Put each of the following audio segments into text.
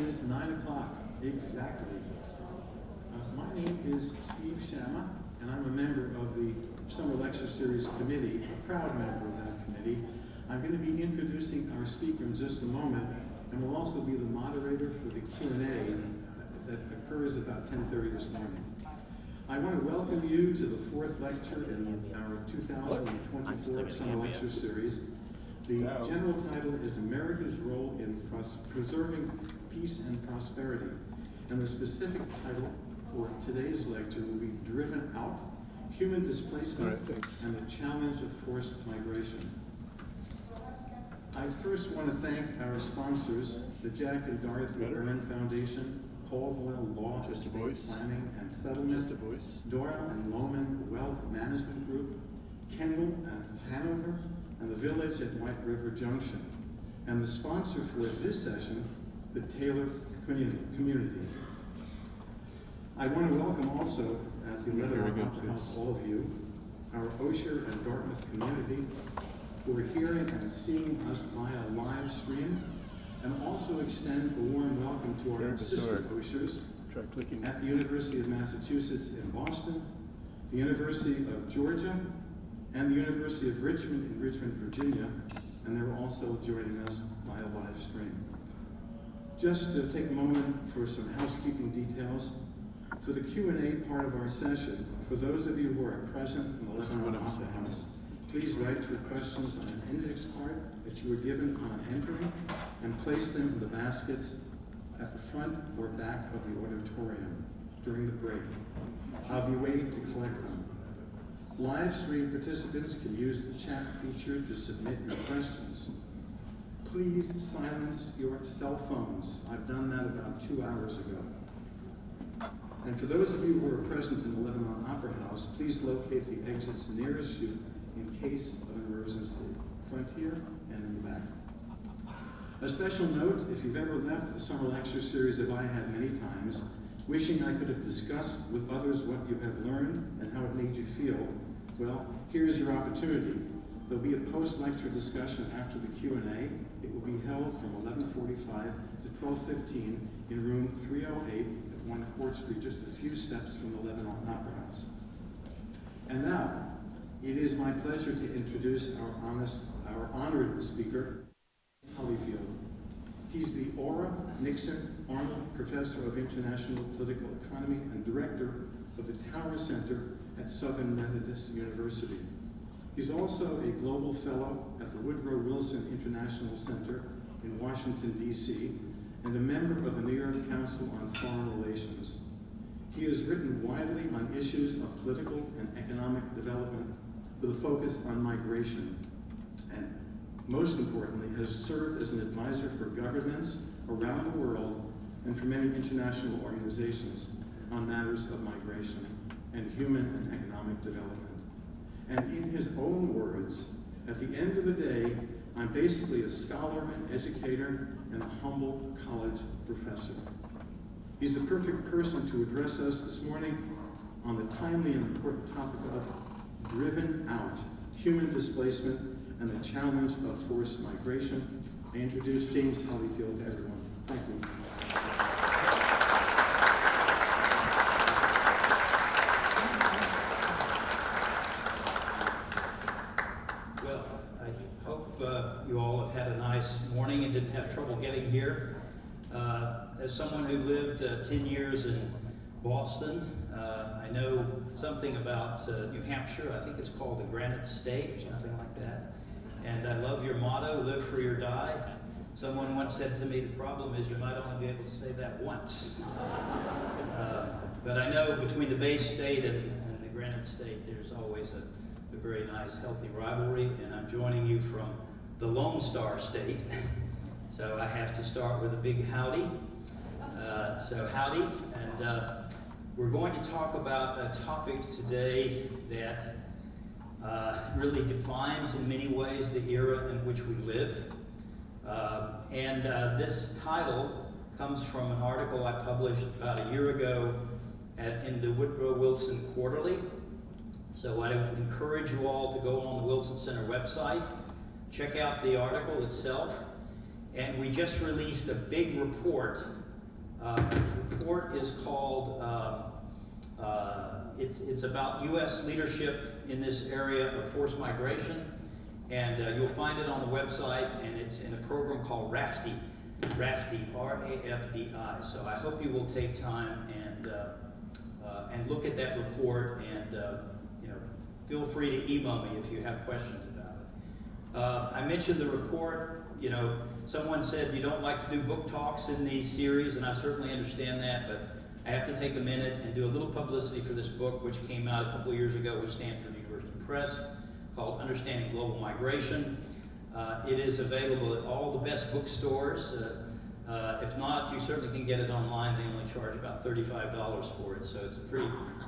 is 9 o'clock, exactly. My name is Steve Shama, and I'm a member of the Summer Lecture Series Committee, a proud member of that committee. I'm going to be introducing our speaker in just a moment, and will also be the moderator for the Q&A that occurs about 10:30 this morning. I want to welcome you to the fourth lecture in our 2024 Summer Lecture Series. The general title is America's Role in Preserving Peace and Prosperity, and the specific title for today's lecture will be Driven Out, Human Displacement and the Challenge of Forced Migration. I first want to thank our sponsors, the Jack and Dorothy Byrne Foundation, Caldwell Law Estate Planning and Settlement, Doyle and Lohman Wealth Management Group, Kendall and Hanover, and the Village at White River Junction. And the sponsor for this session, the Taylor Community. I want to welcome also at the Lebanon Opera House all of you, our OSHER and Dartmouth community, who are hearing and seeing us via live stream, and also extend a warm welcome to our assistant OSHERs at the University of Massachusetts in Boston, the University of Georgia, and the University of Richmond in Richmond, Virginia, and they're also joining us via live stream. Just to take a moment for some housekeeping details. For the Q&A part of our session, for those of you who are present in the Lebanon Opera House, please write your questions on an index card that you were given upon entering and place them in the baskets at the front or back of the auditorium during the break. I'll be waiting to collect them. Live stream participants can use the chat feature to submit your questions. Please silence your cell phones. I've done that about 2 hours ago. And for those of you who are present in the Lebanon Opera House, please locate the exits nearest you in case of an emergency, front here and in the back. A special note, if you've ever left the Summer Lecture Series, as I have many times, wishing I could have discussed with others what you have learned and how it made you feel, well, here's your opportunity. There'll be a post-lecture discussion after the Q&A. It will be held from 11:45 to 12:15 in room 308 at 1 Court Street, just a few steps from the Lebanon Opera House. And now, it is my pleasure to introduce our honored speaker, Hollifield. He's the Nixon Arnold Professor of International Political Economy and Director of the Tower Center at Southern Methodist University. He's also a Global Fellow at the Woodrow Wilson International Center in Washington, D.C., and a member of the New York Council on Foreign Relations. He has written widely on issues of political and economic development with a focus on migration, and most importantly, has served as an advisor for governments around the world and for many international organizations on matters of migration and human and economic development. And in his own words, at the end of the day, I'm basically a scholar and educator and a humble college professor. He's the perfect person to address us this morning on the timely and important topic of driven out, human displacement, and the challenge of forced migration. I introduce James Hollifield to everyone. Thank you. Well, I hope you all have had a nice morning and didn't have trouble getting here. As someone who lived 10 years in Boston, I know something about New Hampshire. I think it's called the Granite State or something like that. And I love your motto, live free or die. Someone once said to me, the problem is you might only be able to say that once. But I know between the Bay State and the Granite State, there's always a very nice, healthy rivalry. And I'm joining you from the Lone Star State. So I have to start with a big howdy. So howdy, and we're going to talk about a topic today that really defines in many ways the era in which we live. This title comes from an article I published about a year ago in the Woodrow Wilson Quarterly. So I would encourage you all to go on the Wilson Center website, check out the article itself, and we just released a big report The report is called, it's about U.S. leadership in this area of forced migration, and you'll find it on the website, and it's in a program called RAFDI, R-A-F-D-I. So I hope you will take time and look at that report, and you know, feel free to email me if you have questions about it. I mentioned the report. You know, someone said you don't like to do book talks in these series, and I certainly understand that, but I have to take a minute and do a little publicity for this book, which came out a couple of years ago with Stanford University Press, called Understanding Global Migration. It is available at all the best bookstores. If not, you certainly can get it online. They only charge about $35 for it, so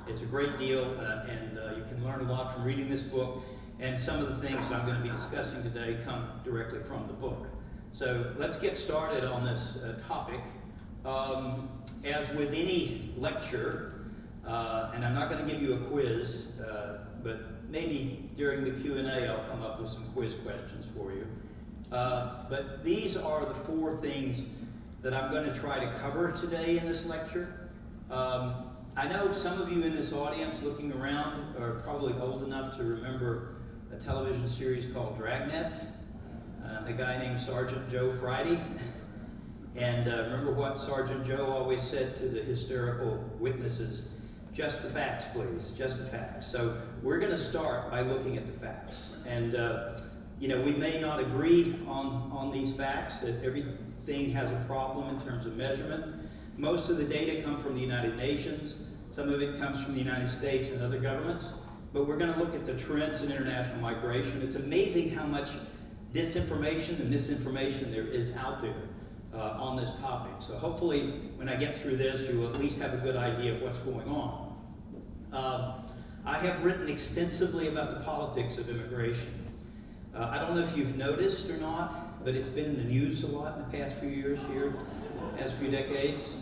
it's a great deal, and you can learn a lot from reading this book. And some of the things I'm going to be discussing today come directly from the book. So let's get started on this topic. As with any lecture, and I'm not going to give you a quiz, but maybe during the Q&A I'll come up with some quiz questions for you. But these are the 4 things that I'm going to try to cover today in this lecture. I know some of you in this audience looking around are probably old enough to remember a television series called Dragnet, a guy named Sergeant Joe Friday. And remember what Sergeant Joe always said to the hysterical witnesses? Just the facts, please, just the facts. So we're going to start by looking at the facts. And you know, we may not agree on these facts, that everything has a problem in terms of measurement. Most of the data come from the United Nations. Some of it comes from the United States and other governments. But we're going to look at the trends in international migration. It's amazing how much disinformation and misinformation there is out there on this topic. So hopefully when I get through this, you will at least have a good idea of what's going on. I have written extensively about the politics of immigration. I don't know if you've noticed or not, but it's been in the news a lot in the past few years here, past few decades.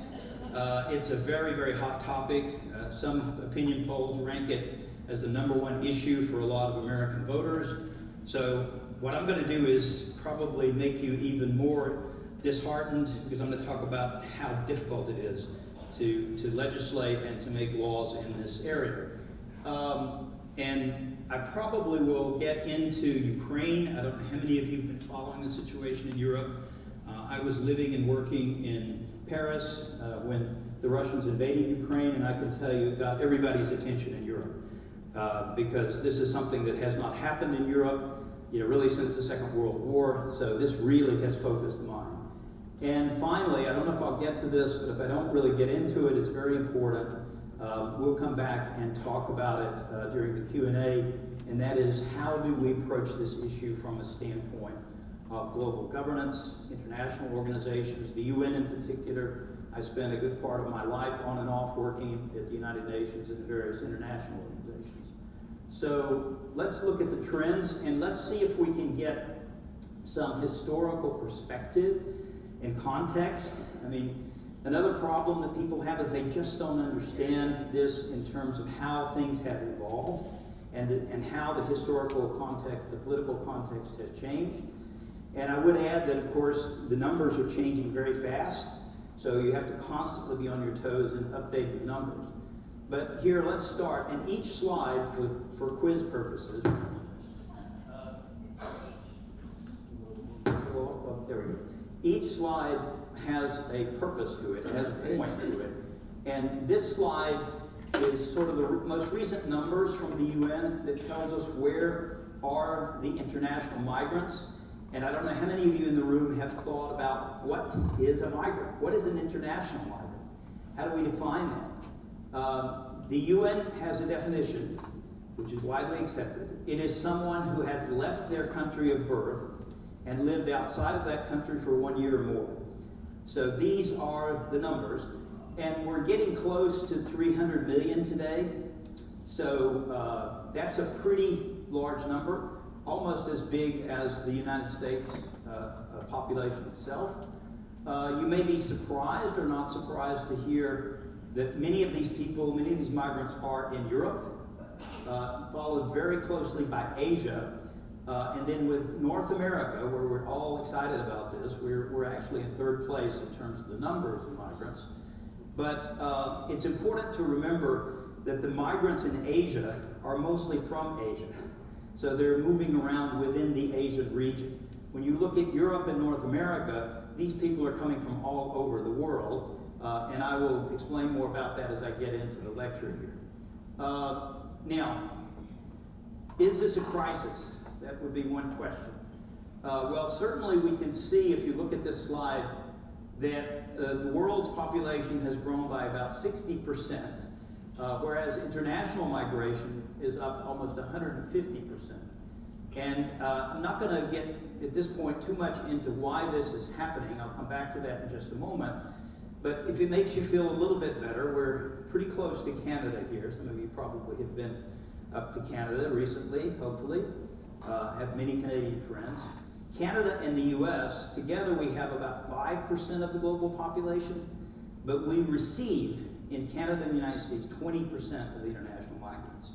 It's a very, very hot topic. Some opinion polls rank it as the #1 issue for a lot of American voters. So what I'm going to do is probably make you even more disheartened, because I'm going to talk about how difficult it is to legislate and to make laws in this area. And I probably will get into Ukraine. I don't know how many of you have been following the situation in Europe. I was living and working in Paris when the Russians invaded Ukraine, and I can tell you it got everybody's attention in Europe. Because this is something that has not happened in Europe, you know, really since the Second World War, so this really has focused the mind. And finally, I don't know if I'll get to this, but if I don't really get into it, it's very important. We'll come back and talk about it during the Q&A, and that is, how do we approach this issue from a standpoint of global governance, international organizations, the UN in particular. I spent a good part of my life on and off working at the United Nations and various international organizations. So let's look at the trends, and let's see if we can get some historical perspective and context. I mean, another problem that people have is they just don't understand this in terms of how things have evolved and how the historical context, the political context has changed. And I would add that, of course, the numbers are changing very fast, so you have to constantly be on your toes and update the numbers. But here, let's start. And each slide, for quiz purposes, there we go. Each slide has a purpose to it, it has a point to it. And this slide is sort of the most recent numbers from the UN that tells us where are the international migrants. And I don't know how many of you in the room have thought about what is a migrant? What is an international migrant? How do we define that? The UN has a definition, which is widely accepted. It is someone who has left their country of birth and lived outside of that country for 1 year or more. So these are the numbers. And we're getting close to 300 million today. So that's a pretty large number, almost as big as the United States population itself. You may be surprised or not surprised to hear that many of these people, many of these migrants are in Europe, followed very closely by Asia, and then with North America, where we're all excited about this, we're actually in third place in terms of the numbers of migrants. But it's important to remember that the migrants in Asia are mostly from Asia. So they're moving around within the Asian region. When you look at Europe and North America, these people are coming from all over the world, and I will explain more about that as I get into the lecture here. Now, is this a crisis? That would be one question. Well, certainly we can see, if you look at this slide, that the world's population has grown by about 60%, whereas international migration is up almost 150%. And I'm not going to get, at this point, too much into why this is happening. I'll come back to that in just a moment. But if it makes you feel a little bit better, we're pretty close to Canada here. Some of you probably have been up to Canada recently, hopefully. Have many Canadian friends. Canada and the US, together we have about 5% of the global population, but we receive, in Canada and the United States, 20% of the international migrants.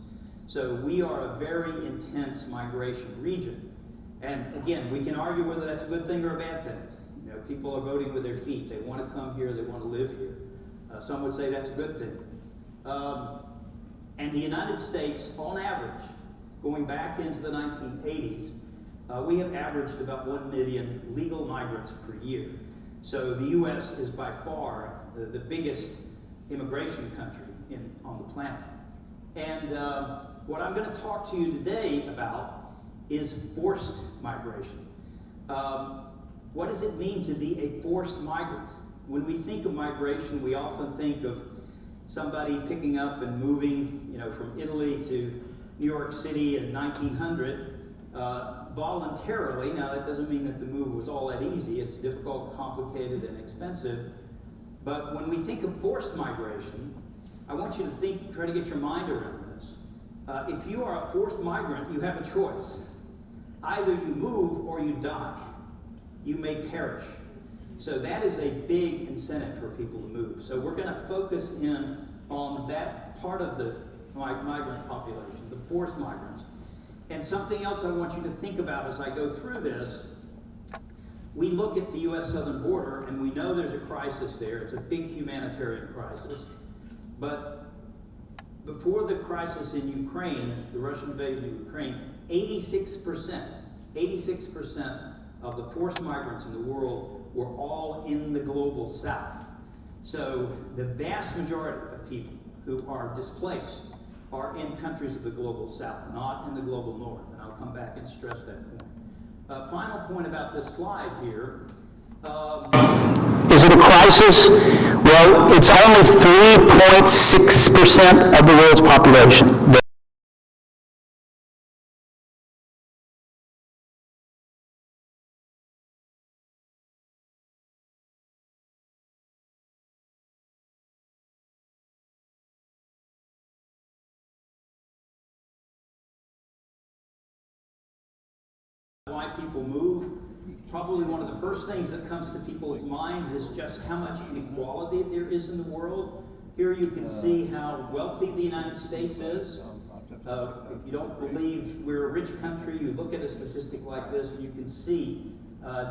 So we are a very intense migration region. And again, we can argue whether that's a good thing or a bad thing. You know, people are voting with their feet. They want to come here, they want to live here. Some would say that's a good thing. And the United States, on average, going back into the 1980s, we have averaged about 1 million legal migrants per year. So the US is by far the biggest immigration country on the planet. And what I'm going to talk to you today about is forced migration. What does it mean to be a forced migrant? When we think of migration, we often think of somebody picking up and moving, you know, from Italy to New York City in 1900 voluntarily. Now, that doesn't mean that the move was all that easy. It's difficult, complicated, and expensive. But when we think of forced migration, I want you to try to get your mind around this. If you are a forced migrant, you have a choice. Either you move or you die. You may perish. So that is a big incentive for people to move. So we're going to focus in on that part of the migrant population, the forced migrants. And something else I want you to think about as I go through this, we look at the U.S. southern border and we know there's a crisis there. It's a big humanitarian crisis. But before the crisis in Ukraine, the Russian invasion of Ukraine, 86% of the forced migrants in the world were all in the global south. So the vast majority of people who are displaced are in countries of the global south, not in the global north. And I'll come back and stress that point. Final point about this slide here. Is it a crisis? Well, it's only 3.6% of the world's population. Why people move. Probably one of the first things that comes to people's minds is just how much inequality there is in the world. Here you can see how wealthy the United States is. If you don't believe we're a rich country, you look at a statistic like this and you can see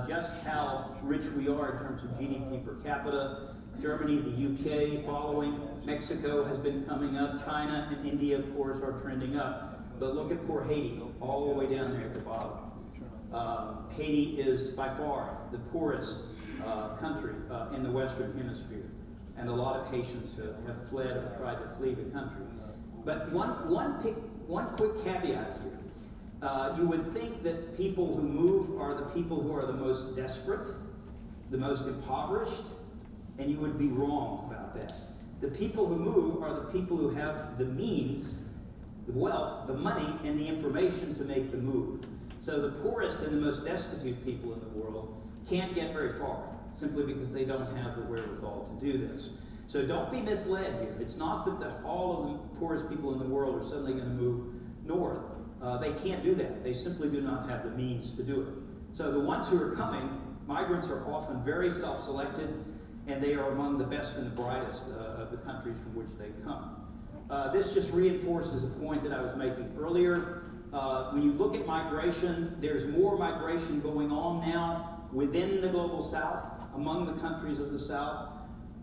just how rich we are in terms of GDP per capita. Germany, the UK following, Mexico has been coming up, China and India, of course, are trending up. But look at poor Haiti, all the way down there at the bottom. Haiti is by far the poorest country in the Western Hemisphere, and a lot of Haitians have fled or tried to flee the country. But one quick caveat here. You would think that people who move are the people who are the most desperate, the most impoverished, and you would be wrong about that. The people who move are the people who have the means, the wealth, the money, and the information to make the move. So the poorest and the most destitute people in the world can't get very far, simply because they don't have the wherewithal to do this. So don't be misled here. It's not that all of the poorest people in the world are suddenly going to move north. They can't do that. They simply do not have the means to do it. So the ones who are coming, migrants are often very self-selected, and they are among the best and the brightest of the countries from which they come. This just reinforces a point that I was making earlier. When you look at migration, there's more migration going on now within the global south, among the countries of the south,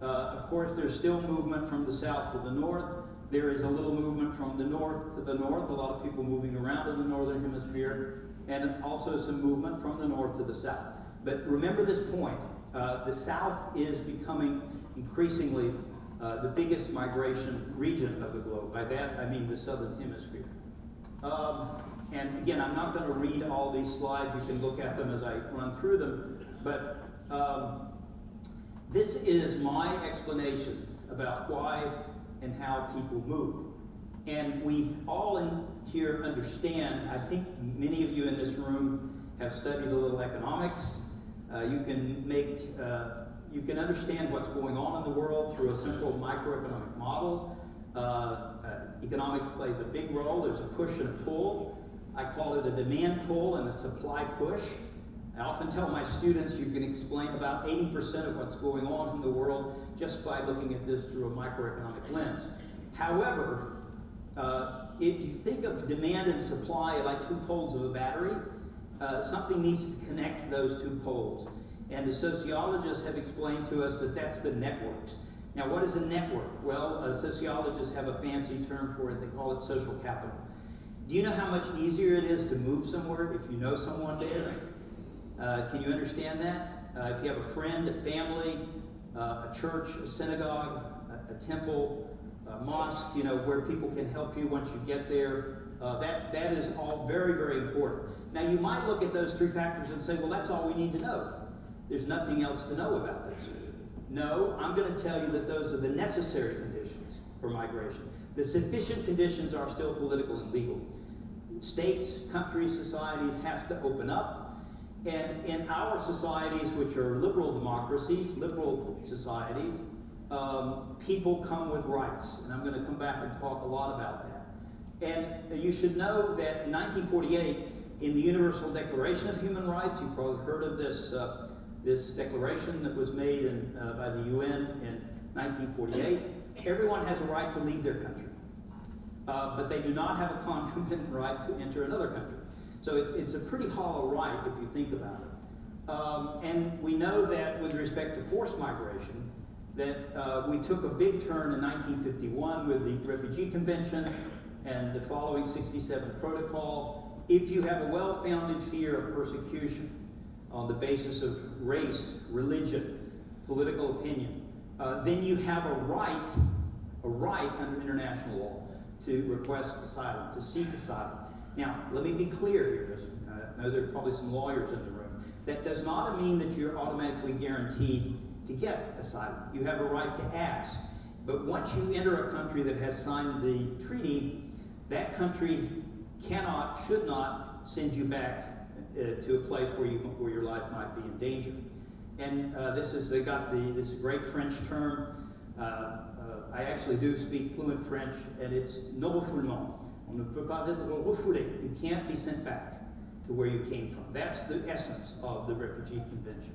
Of course, there's still movement from the south to the north. There is a little movement from the north to the north, a lot of people moving around in the northern hemisphere, and also some movement from the north to the south. But remember this point, the south is becoming increasingly the biggest migration region of the globe. By that, I mean the southern hemisphere. And again, I'm not going to read all these slides. You can look at them as I run through them. But this is my explanation about why and how people move. And we all in here understand, I think many of you in this room have studied a little economics. You can understand what's going on in the world through a simple microeconomic model. Economics plays a big role. There's a push and a pull. I call it a demand pull and a supply push. I often tell my students you can explain about 80% of what's going on in the world just by looking at this through a microeconomic lens. However, if you think of demand and supply like two poles of a battery, something needs to connect those two poles. And the sociologists have explained to us that that's the networks. Now, what is a network? Well, sociologists have a fancy term for it. They call it social capital. Do you know how much easier it is to move somewhere if you know someone there? Can you understand that? If you have a friend, a family, a church, a synagogue, a temple, a mosque, you know, where people can help you once you get there, that is all very, very important. Now, you might look at those three factors and say, well, that's all we need to know. There's nothing else to know about this. No, I'm going to tell you that those are the necessary conditions for migration. The sufficient conditions are still political and legal. States, countries, societies have to open up. And in our societies, which are liberal democracies, liberal societies, people come with rights. And I'm going to come back and talk a lot about that. And you should know that in 1948, in the Universal Declaration of Human Rights, you've probably heard of this, this declaration that was made by the UN in 1948, everyone has a right to leave their country. But they do not have a concomitant right to enter another country. So it's a pretty hollow right if you think about it. And we know that with respect to forced migration, that we took a big turn in 1951 with the Refugee Convention and the following 67 Protocol. If you have a well-founded fear of persecution on the basis of race, religion, political opinion, then you have a right under international law to request asylum, to seek asylum. Now, let me be clear here. I know there's probably some lawyers in the room. That does not mean that you're automatically guaranteed to get asylum. You have a right to ask. But once you enter a country that has signed the treaty, that country cannot, should not send you back to a place where your life might be in danger. And they got this great French term. I actually do speak fluent French, and it's non refoulement. On ne peut pas être refoulé. You can't be sent back to where you came from. That's the essence of the Refugee Convention.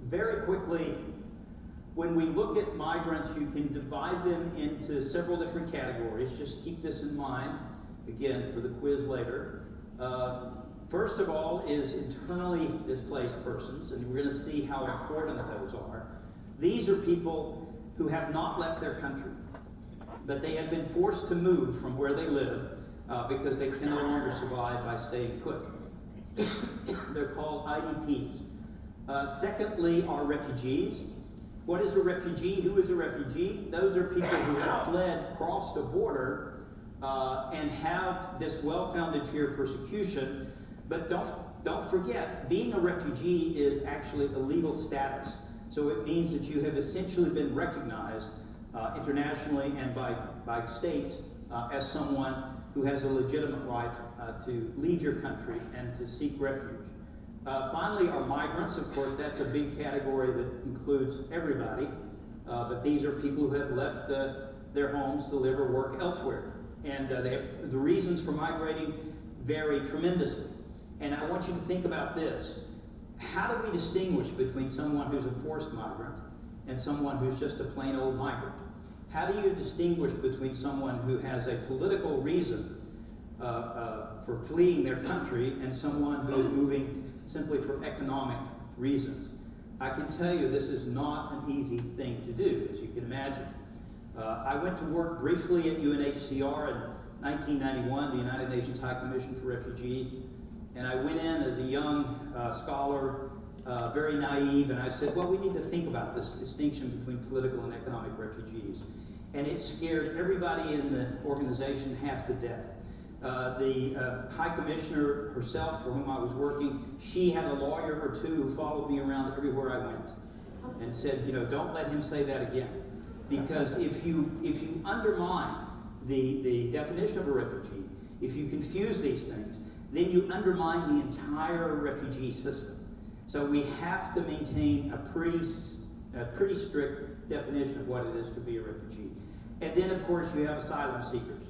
Very quickly, when we look at migrants, you can divide them into several different categories. Just keep this in mind, again, for the quiz later. First of all is internally displaced persons, and we're going to see how important those are. These are people who have not left their country, but they have been forced to move from where they live because they can no longer survive by staying put. They're called IDPs. Secondly are refugees. What is a refugee? Who is a refugee? Those are people who have fled, crossed a border, and have this well-founded fear of persecution. But don't forget, being a refugee is actually a legal status. So it means that you have essentially been recognized internationally and by states as someone who has a legitimate right to leave your country and to seek refuge. Finally are migrants. Of course, that's a big category that includes everybody, but these are people who have left their homes to live or work elsewhere. And the reasons for migrating vary tremendously. And I want you to think about this. How do we distinguish between someone who's a forced migrant and someone who's just a plain old migrant? How do you distinguish between someone who has a political reason for fleeing their country and someone who is moving simply for economic reasons? I can tell you this is not an easy thing to do, as you can imagine. I went to work briefly at UNHCR in 1991, the United Nations High Commission for Refugees, and I went in as a young scholar, very naive, and I said, well, we need to think about this distinction between political and economic refugees. And it scared everybody in the organization half to death. The High Commissioner herself, for whom I was working, she had a lawyer or two who followed me around everywhere I went and said, you know, don't let him say that again. Because if you undermine the definition of a refugee, if you confuse these things, then you undermine the entire refugee system. So we have to maintain a pretty strict definition of what it is to be a refugee. And then, of course, you have asylum seekers.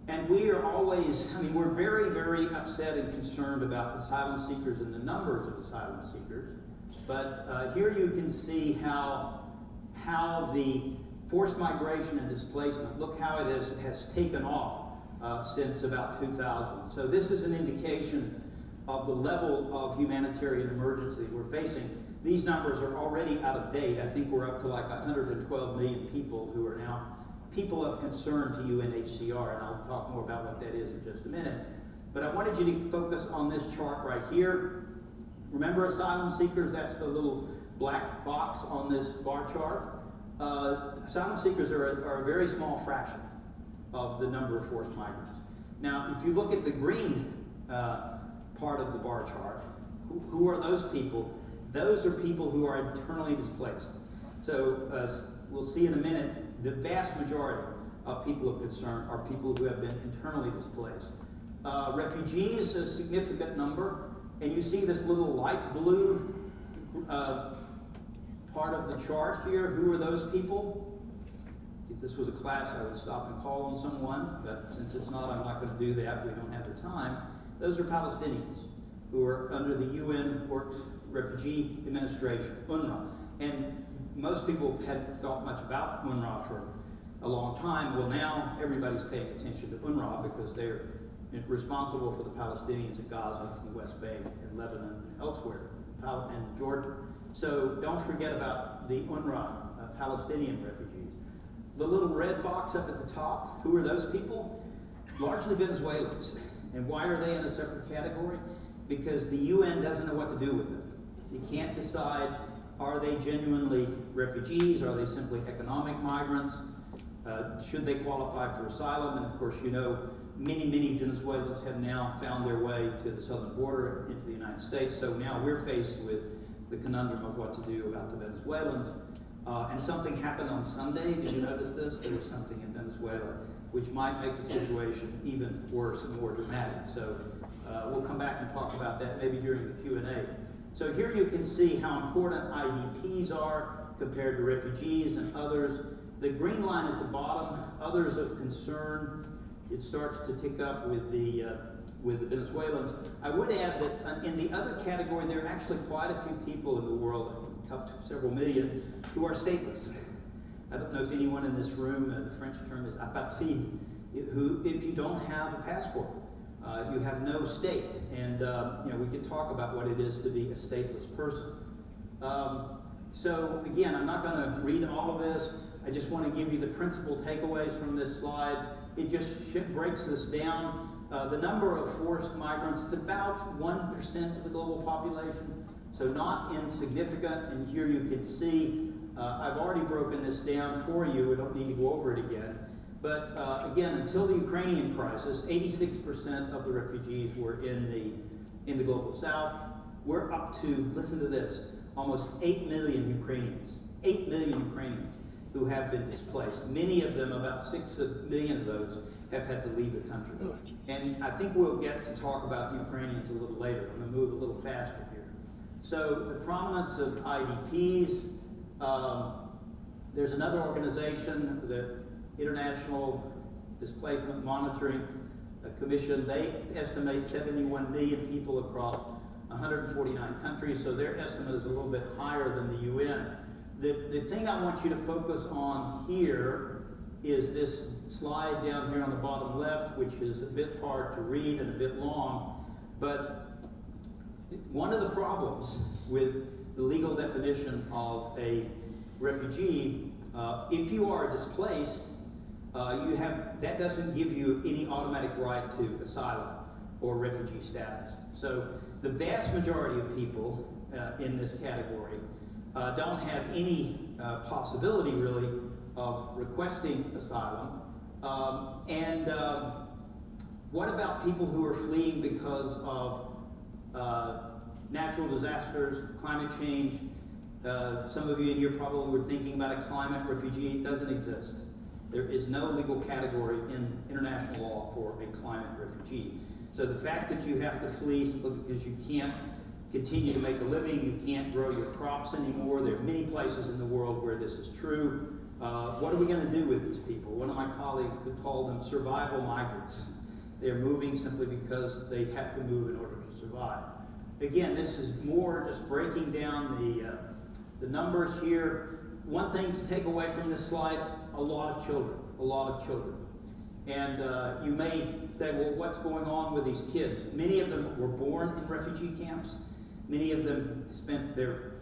And we are always, I mean, we're very, very upset and concerned about asylum seekers and the numbers of asylum seekers. But here you can see how the forced migration and displacement, look how it has taken off since about 2000. So this is an indication of the level of humanitarian emergency we're facing. These numbers are already out of date. I think we're up to like 112 million people who are now people of concern to UNHCR, and I'll talk more about what that is in just a minute. But I wanted you to focus on this chart right here. Remember asylum seekers? That's the little black box on this bar chart. Asylum seekers are a very small fraction of the number of forced migrants. Now, if you look at the green part of the bar chart, who are those people? Those are people who are internally displaced. So we'll see in a minute, the vast majority of people of concern are people who have been internally displaced. Refugees, a significant number, and you see this little light blue part of the chart here. Who are those people? If this was a class, I would stop and call on someone, but since it's not, I'm not going to do that. We don't have the time. Those are Palestinians who are under the UN Works Refugee Administration, UNRWA. And most people hadn't thought much about UNRWA for a long time. Well, now everybody's paying attention to UNRWA because they're responsible for the Palestinians in Gaza, and the West Bank, and Lebanon, and elsewhere, and Jordan. So don't forget about the UNRWA Palestinian refugees. The little red box up at the top, who are those people? Largely Venezuelans. And why are they in a separate category? Because the UN doesn't know what to do with them. You can't decide, are they genuinely refugees? Are they simply economic migrants? Should they qualify for asylum? And of course, you know, many Venezuelans have now found their way to the southern border into the United States. So now we're faced with the conundrum of what to do about the Venezuelans. And something happened on Sunday. Did you notice this? There was something in Venezuela which might make the situation even worse and more dramatic. So we'll come back and talk about that maybe during the Q&A. So here you can see how important IDPs are compared to refugees and others. The green line at the bottom, others of concern, it starts to tick up with the Venezuelans. I would add that in the other category, there are actually quite a few people in the world, several million, who are stateless. I don't know if anyone in this room, the French term is apatride, who, if you don't have a passport, you have no state. And you know, we could talk about what it is to be a stateless person. So again, I'm not going to read all of this. I just want to give you the principal takeaways from this slide. It just breaks this down. The number of forced migrants, it's about 1% of the global population, so not insignificant. And here you can see, I've already broken this down for you. I don't need to go over it again. But again, until the Ukrainian crisis, 86% of the refugees were in the global south. We're up to, listen to this, almost 8 million Ukrainians. 8 million Ukrainians who have been displaced. Many of them, about 6 million of those, have had to leave the country. And I think we'll get to talk about the Ukrainians a little later. I'm going to move a little faster here. So the prominence of IDPs, there's another organization, the International Displacement Monitoring Commission. They estimate 71 million people across 149 countries, so their estimate is a little bit higher than the UN. The thing I want you to focus on here is this slide down here on the bottom left, which is a bit hard to read and a bit long. But one of the problems with the legal definition of a refugee, if you are displaced, that doesn't give you any automatic right to asylum or refugee status. So the vast majority of people in this category don't have any possibility really of requesting asylum. What about people who are fleeing because of natural disasters, climate change? Some of you in here probably were thinking about a climate refugee. It doesn't exist. There is no legal category in international law for a climate refugee. So the fact that you have to flee simply because you can't continue to make a living, you can't grow your crops anymore. There are many places in the world where this is true. What are we going to do with these people? One of my colleagues could call them survival migrants. They're moving simply because they have to move in order to survive. Again, this is more just breaking down the numbers here. One thing to take away from this slide, a lot of children. And you may say, well, what's going on with these kids? Many of them were born in refugee camps. Many of them spent their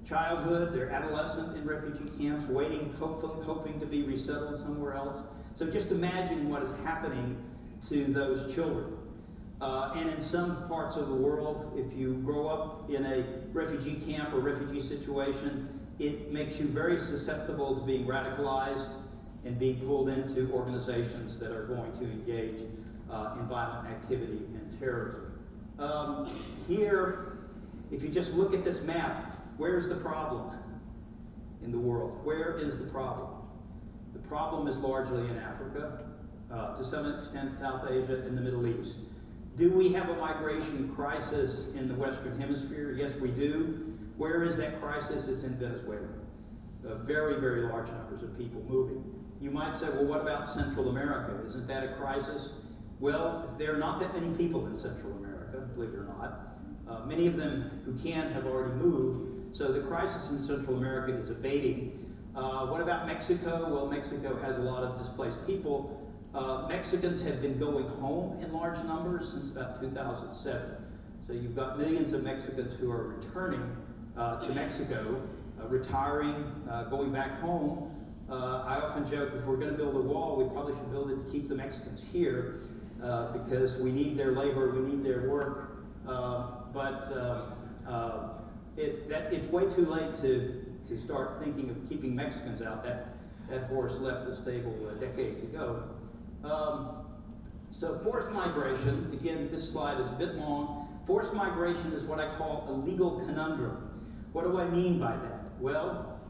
childhood, their adolescence in refugee camps, waiting, hoping to be resettled somewhere else. So just imagine what is happening to those children. And in some parts of the world, if you grow up in a refugee camp or refugee situation, it makes you very susceptible to being radicalized and being pulled into organizations that are going to engage in violent activity and terrorism. Here, if you just look at this map, where's the problem in the world? Where is the problem? The problem is largely in Africa, to some extent South Asia and the Middle East. Do we have a migration crisis in the Western Hemisphere? Yes, we do. Where is that crisis? It's in Venezuela. Very, very large numbers of people moving. You might say, well, what about Central America? Isn't that a crisis? Well, there are not that many people in Central America, believe it or not. Many of them who can have already moved, so the crisis in Central America is abating. What about Mexico? Well, Mexico has a lot of displaced people. Mexicans have been going home in large numbers since about 2007. So you've got millions of Mexicans who are returning to Mexico, retiring, going back home. I often joke, if we're going to build a wall, we probably should build it to keep the Mexicans here because we need their labor, we need their work. It's way too late to start thinking of keeping Mexicans out. That horse left the stable decades ago. So forced migration, again, this slide is a bit long. Forced migration is what I call a legal conundrum. What do I mean by that? Well,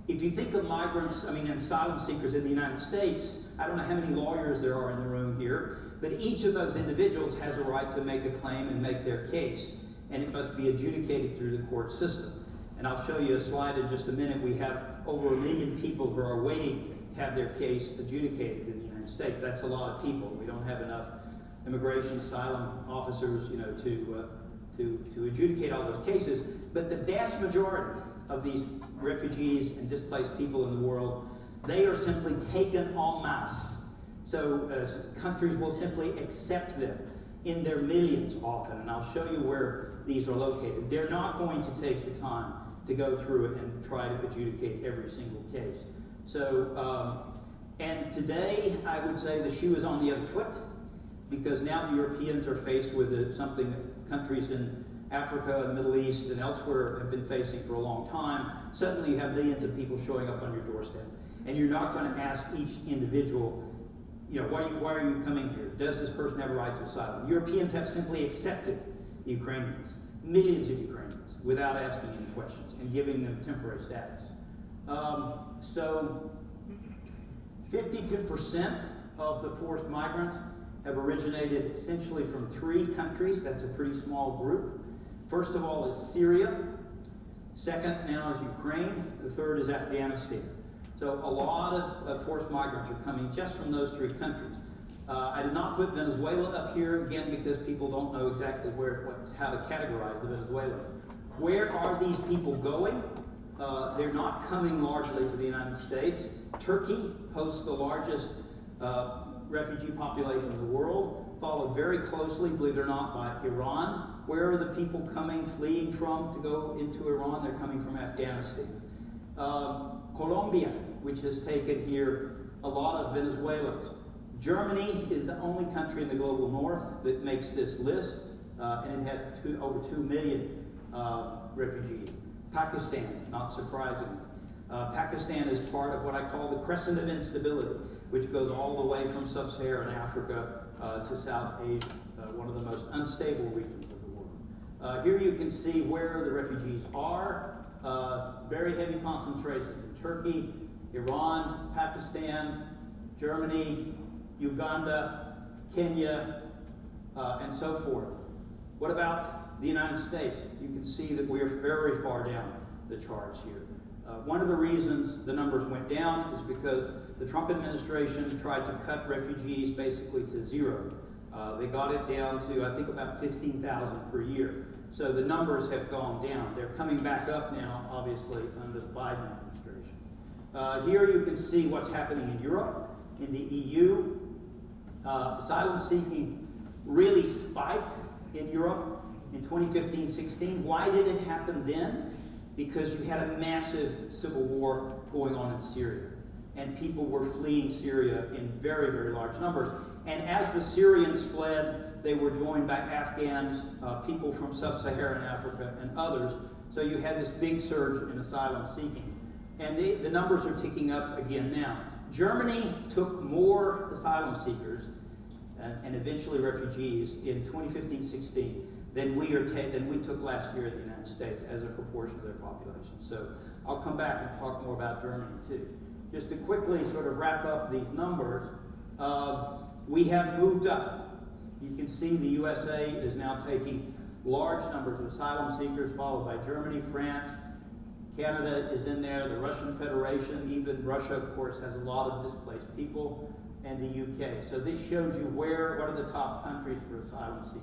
if you think of migrants, asylum seekers in the United States, I don't know how many lawyers there are in the room here, but each of those individuals has a right to make a claim and make their case, and it must be adjudicated through the court system. And I'll show you a slide in just a minute. We have over 1 million people who are waiting to have their case adjudicated in the United States. That's a lot of people. We don't have enough immigration asylum officers, to adjudicate all those cases. But the vast majority of these refugees and displaced people in the world, they are simply taken en masse. So countries will simply accept them in their millions often, and I'll show you where these are located. They're not going to take the time to go through it and try to adjudicate every single case. So, and today I would say the shoe is on the other foot, because now the Europeans are faced with something that countries in Africa, the Middle East, and elsewhere have been facing for a long time. Suddenly you have millions of people showing up on your doorstep. And you're not going to ask each individual, why are you coming here? Does this person have a right to asylum? Europeans have simply accepted the Ukrainians, millions of Ukrainians, without asking any questions and giving them temporary status. So 52% of the forced migrants have originated essentially from 3 countries. That's a pretty small group. First of all is Syria. Second now is Ukraine. The third is Afghanistan. So a lot of forced migrants are coming just from those 3 countries. I did not put Venezuela up here, again, because people don't know exactly how to categorize the Venezuelans. Where are these people going? They're not coming largely to the United States. Turkey hosts the largest refugee population in the world. followed very closely, believe it or not, by Iran. Where are the people fleeing from to go into Iran? They're coming from Afghanistan. Colombia, which has taken here a lot of Venezuelans. Germany is the only country in the global north that makes this list, and it has over 2 million refugees. Pakistan, not surprisingly. Pakistan is part of what I call the crescent of instability, which goes all the way from sub-Saharan Africa to South Asia, one of the most unstable regions of the world. Here you can see where the refugees are. Very heavy concentrations in Turkey, Iran, Pakistan, Germany, Uganda, Kenya, and so forth. What about the United States? You can see that we are very far down the charts here. One of the reasons the numbers went down is because the Trump administration tried to cut refugees basically to zero. They got it down to, I think, about 15,000 per year. So the numbers have gone down. They're coming back up now, obviously, under the Biden administration. Here you can see what's happening in Europe, in the EU. Asylum seeking really spiked in Europe in 2015-16. Why did it happen then? Because you had a massive civil war going on in Syria, and people were fleeing Syria in very, very large numbers. And as the Syrians fled, they were joined by Afghans, people from sub-Saharan Africa, and others. So you had this big surge in asylum seeking. And the numbers are ticking up again now. Germany took more asylum seekers and eventually refugees in 2015-16 than we took last year in the United States as a proportion of their population. So I'll come back and talk more about Germany too. Just to quickly sort of wrap up these numbers, we have moved up. You can see the USA is now taking large numbers of asylum seekers, followed by Germany, France, Canada is in there, the Russian Federation, even Russia, of course, has a lot of displaced people, and the UK. So this shows you what are the top countries for asylum seeking.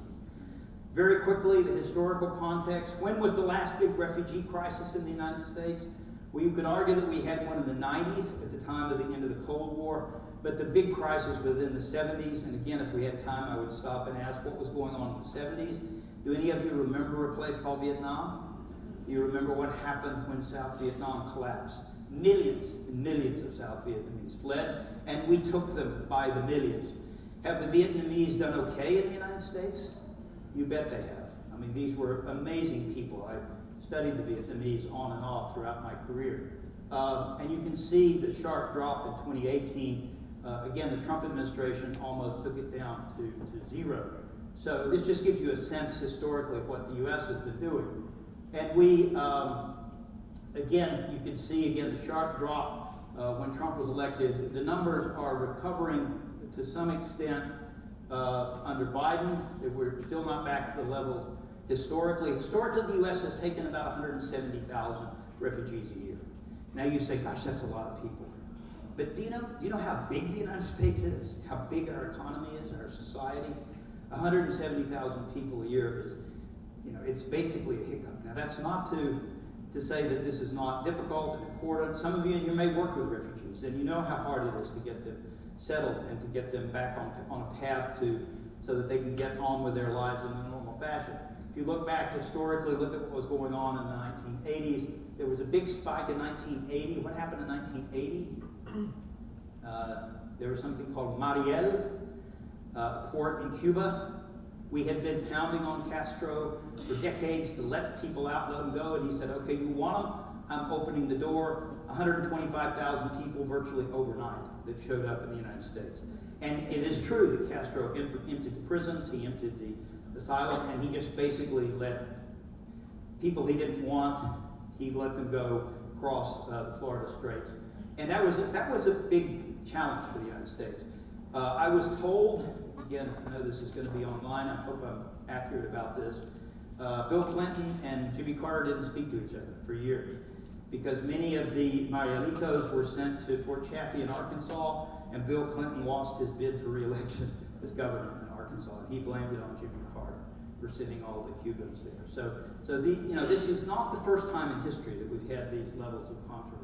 Very quickly, the historical context. When was the last big refugee crisis in the United States? Well, you could argue that we had one in the 90s at the time of the end of the Cold War, but the big crisis was in the 70s. And again, if we had time, I would stop and ask what was going on in the 70s. Do any of you remember a place called Vietnam? Do you remember what happened when South Vietnam collapsed? Millions and millions of South Vietnamese fled, and we took them by the millions. Have the Vietnamese done okay in the United States? You bet they have. I mean, these were amazing people. I studied the Vietnamese on and off throughout my career. And you can see the sharp drop in 2018. Again, the Trump administration almost took it down to zero. So this just gives you a sense historically of what the U.S. has been doing. And we, again, you can see again the sharp drop when Trump was elected. The numbers are recovering to some extent under Biden. We're still not back to the levels historically. Historically, the U.S. has taken about 170,000 refugees a year. Now you say, gosh, that's a lot of people. But do you know how big the United States is? How big our economy is, our society? 170,000 people a year is, it's basically a hiccup. Now that's not to say that this is not difficult and important. Some of you in here may work with refugees, and you know how hard it is to get them settled and to get them back on a path so that they can get on with their lives in a normal fashion. If you look back historically, look at what was going on in the 1980s. There was a big spike in 1980. What happened in 1980? There was something called Mariel, a port in Cuba. We had been pounding on Castro for decades to let people out, let them go, and he said, okay, you want them? I'm opening the door. 125,000 people virtually overnight that showed up in the United States. And it is true that Castro emptied the prisons, he emptied the asylum, and he just basically let people he didn't want, he let them go across the Florida Straits. And that was a big challenge for the United States. I was told, again, I know this is going to be online, I hope I'm accurate about this, Bill Clinton and Jimmy Carter didn't speak to each other for years because many of the Marielitos were sent to Fort Chaffee in Arkansas, and Bill Clinton lost his bid for re-election as governor in Arkansas, and he blamed it on Jimmy Carter for sending all the Cubans there. So this is not the first time in history that we've had these levels of controversy.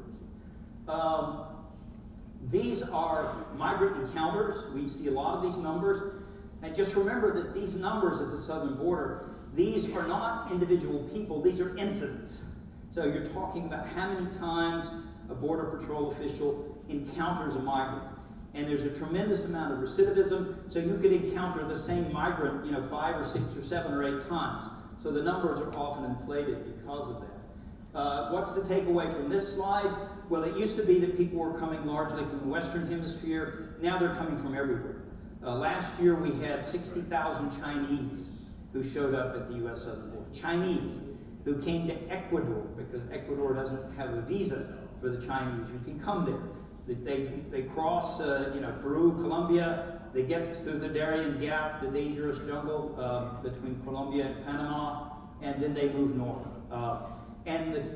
These are migrant encounters. We see a lot of these numbers. And just remember that these numbers at the southern border, these are not individual people, these are incidents. So you're talking about how many times a Border Patrol official encounters a migrant. And there's a tremendous amount of recidivism, so you could encounter the same migrant, 5 or 6 or 7 or 8 times. So the numbers are often inflated because of that. What's the takeaway from this slide? Well, it used to be that people were coming largely from the Western Hemisphere. Now they're coming from everywhere. Last year we had 60,000 Chinese who showed up at the U.S. southern border. Chinese who came to Ecuador, because Ecuador doesn't have a visa for the Chinese. You can come there. They cross Peru, Colombia. They get through the Darien Gap, the dangerous jungle between Colombia and Panama, and then they move north.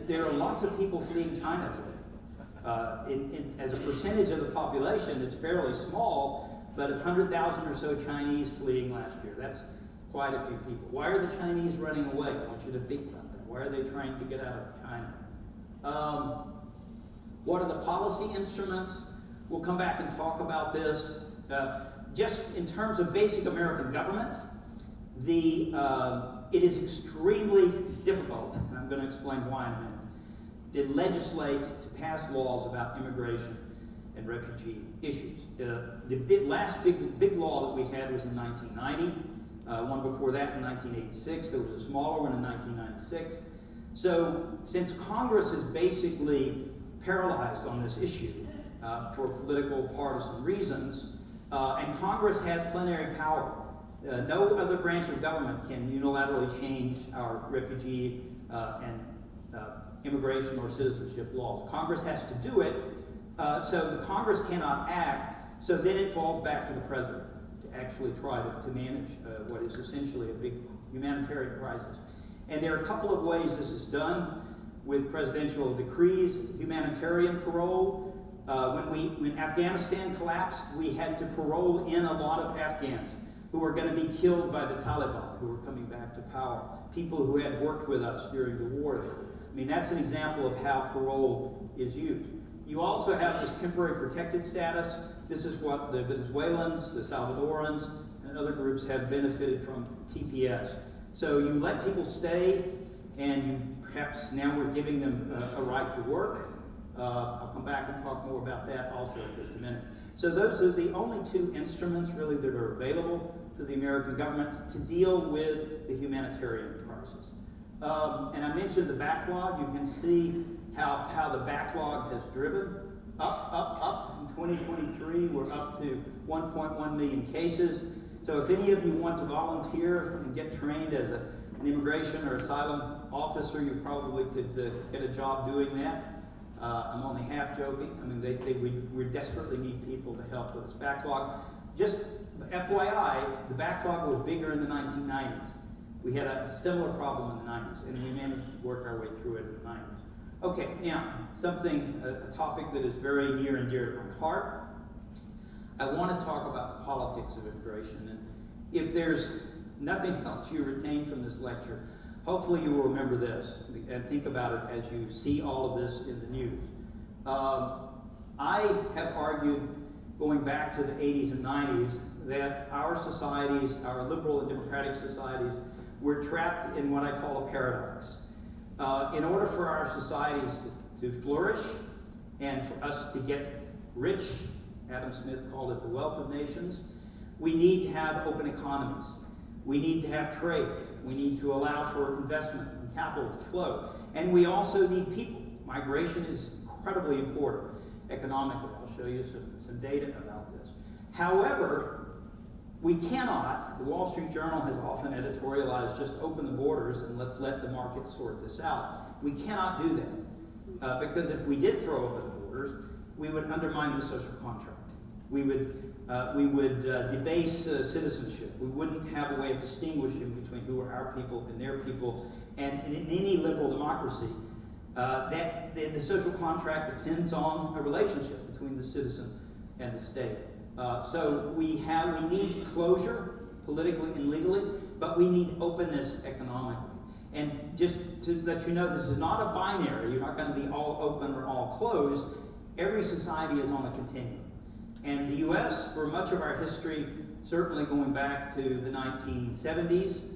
There are lots of people fleeing China today. As a percentage of the population, it's fairly small, but 100,000 or so Chinese fleeing last year. That's quite a few people. Why are the Chinese running away? I want you to think about that. Why are they trying to get out of China? What are the policy instruments? We'll come back and talk about this. Just in terms of basic American government, it is extremely difficult, and I'm going to explain why in a minute, to legislate, to pass laws about immigration and refugee issues. The last big law that we had was in 1990. One before that in 1986. There was a smaller one in 1996. So since Congress is basically paralyzed on this issue for political partisan reasons, and Congress has plenary power. No other branch of government can unilaterally change our refugee and immigration or citizenship laws. Congress has to do it, so the Congress cannot act, so then it falls back to the president to actually try to manage what is essentially a big humanitarian crisis. And there are a couple of ways this is done with presidential decrees. Humanitarian parole. When Afghanistan collapsed, we had to parole in a lot of Afghans who were going to be killed by the Taliban, who were coming back to power, people who had worked with us during the war. I mean, that's an example of how parole is used. You also have this temporary protected status. This is what the Venezuelans, the Salvadorans, and other groups have benefited from TPS. So you let people stay, and you perhaps now we're giving them a right to work. I'll come back and talk more about that also in just a minute. So those are the only two instruments really that are available to the American government to deal with the humanitarian crisis. And I mentioned the backlog. You can see how the backlog has driven up. In 2023, we're up to 1.1 million cases. So if any of you want to volunteer and get trained as an immigration or asylum officer, you probably could get a job doing that. I'm only half joking. I mean, we desperately need people to help with this backlog. Just FYI, the backlog was bigger in the 1990s. We had a similar problem in the 90s, and we managed to work our way through it in the 90s. Okay, now, a topic that is very near and dear to my heart. I want to talk about the politics of immigration. And if there's nothing else you retain from this lecture, hopefully you will remember this and think about it as you see all of this in the news. I have argued, going back to the 80s and 90s, that our societies, our liberal and democratic societies, were trapped in what I call a paradox. In order for our societies to flourish and for us to get rich, Adam Smith called it the wealth of nations, we need to have open economies. We need to have trade. We need to allow for investment and capital to flow. And we also need people. Migration is incredibly important economically. I'll show you some data about this. However, we cannot, the Wall Street Journal has often editorialized, just open the borders and let's let the market sort this out. We cannot do that because if we did throw open the borders, we would undermine the social contract. We would debase citizenship. We wouldn't have a way of distinguishing between who are our people and their people. And in any liberal democracy, the social contract depends on a relationship between the citizen and the state. So we need closure politically and legally, but we need openness economically. And just to let you know, this is not a binary. You're not going to be all open or all closed. Every society is on a continuum. And the U.S., for much of our history, certainly going back to the 1970s,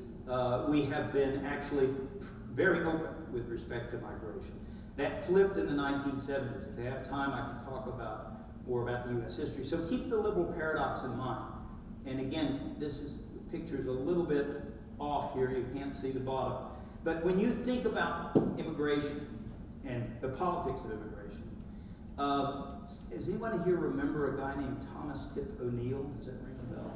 we have been actually very open with respect to migration. That flipped in the 1970s. If I have time, I can talk more about the U.S. history. So keep the liberal paradox in mind. And again, the picture's a little bit off here. You can't see the bottom. But when you think about immigration and the politics of immigration, does anyone here remember a guy named Thomas Tip O'Neill? Does that ring a bell?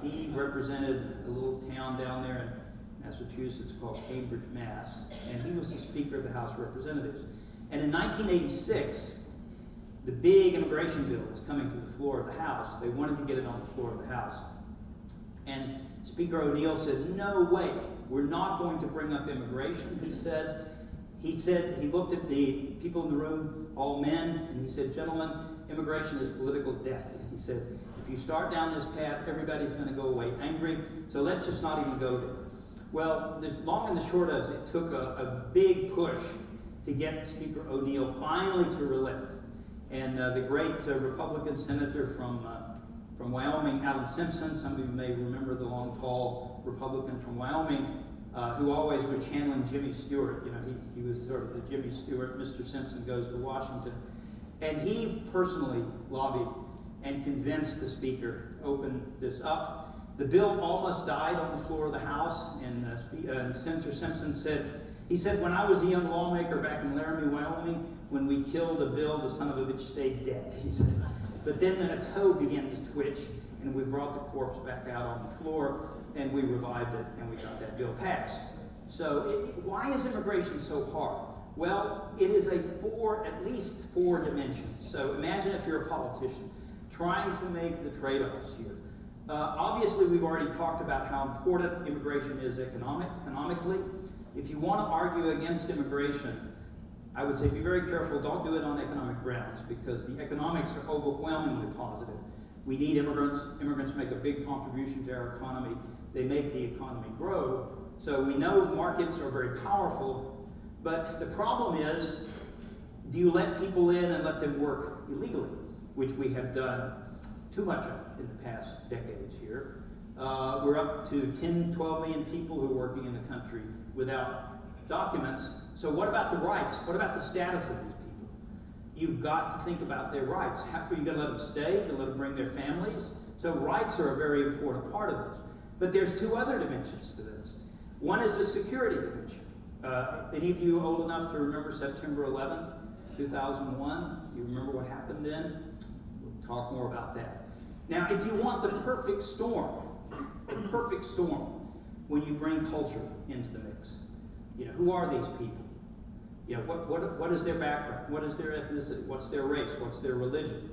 He represented a little town down there in Massachusetts called Cambridge, Mass. And he was the Speaker of the House of Representatives. And in 1986, the big immigration bill was coming to the floor of the House. They wanted to get it on the floor of the House. And Speaker O'Neill said, no way, we're not going to bring up immigration. He said, he looked at the people in the room, all men, and he said, gentlemen, immigration is political death. He said, if you start down this path, everybody's going to go away angry, so let's just not even go there. Well, the long and the short of it took a big push to get Speaker O'Neill finally to relent. And the great Republican senator from Wyoming, Alan Simpson, some of you may remember the long, tall Republican from Wyoming, who always was channeling Jimmy Stewart. You know, he was sort of the Jimmy Stewart, Mr. Simpson goes to Washington. And he personally lobbied and convinced the Speaker to open this up. The bill almost died on the floor of the House, and Senator Simpson said, when I was a young lawmaker back in Laramie, Wyoming, when we killed a bill, the son of a bitch stayed dead, he said. But then a toe began to twitch, and we brought the corpse back out on the floor, and we revived it, and we got that bill passed. So why is immigration so hard? Well, it is at least four dimensions. So imagine if you're a politician trying to make the trade-offs here. Obviously, we've already talked about how important immigration is economically. If you want to argue against immigration, I would say be very careful. Don't do it on economic grounds, because the economics are overwhelmingly positive. We need immigrants. Immigrants make a big contribution to our economy. They make the economy grow. So we know markets are very powerful, but the problem is, do you let people in and let them work illegally, which we have done too much of in the past decades here. We're up to 10, 12 million people who are working in the country without documents. So what about the rights? What about the status of these people? You've got to think about their rights. How are you going to let them stay? Are you going to let them bring their families? So rights are a very important part of this. But there's two other dimensions to this. One is the security dimension. Any of you old enough to remember September 11th, 2001? You remember what happened then? We'll talk more about that. Now, if you want the perfect storm, when you bring culture into the mix, who are these people? What is their background? What is their ethnicity? What's their race? What's their religion?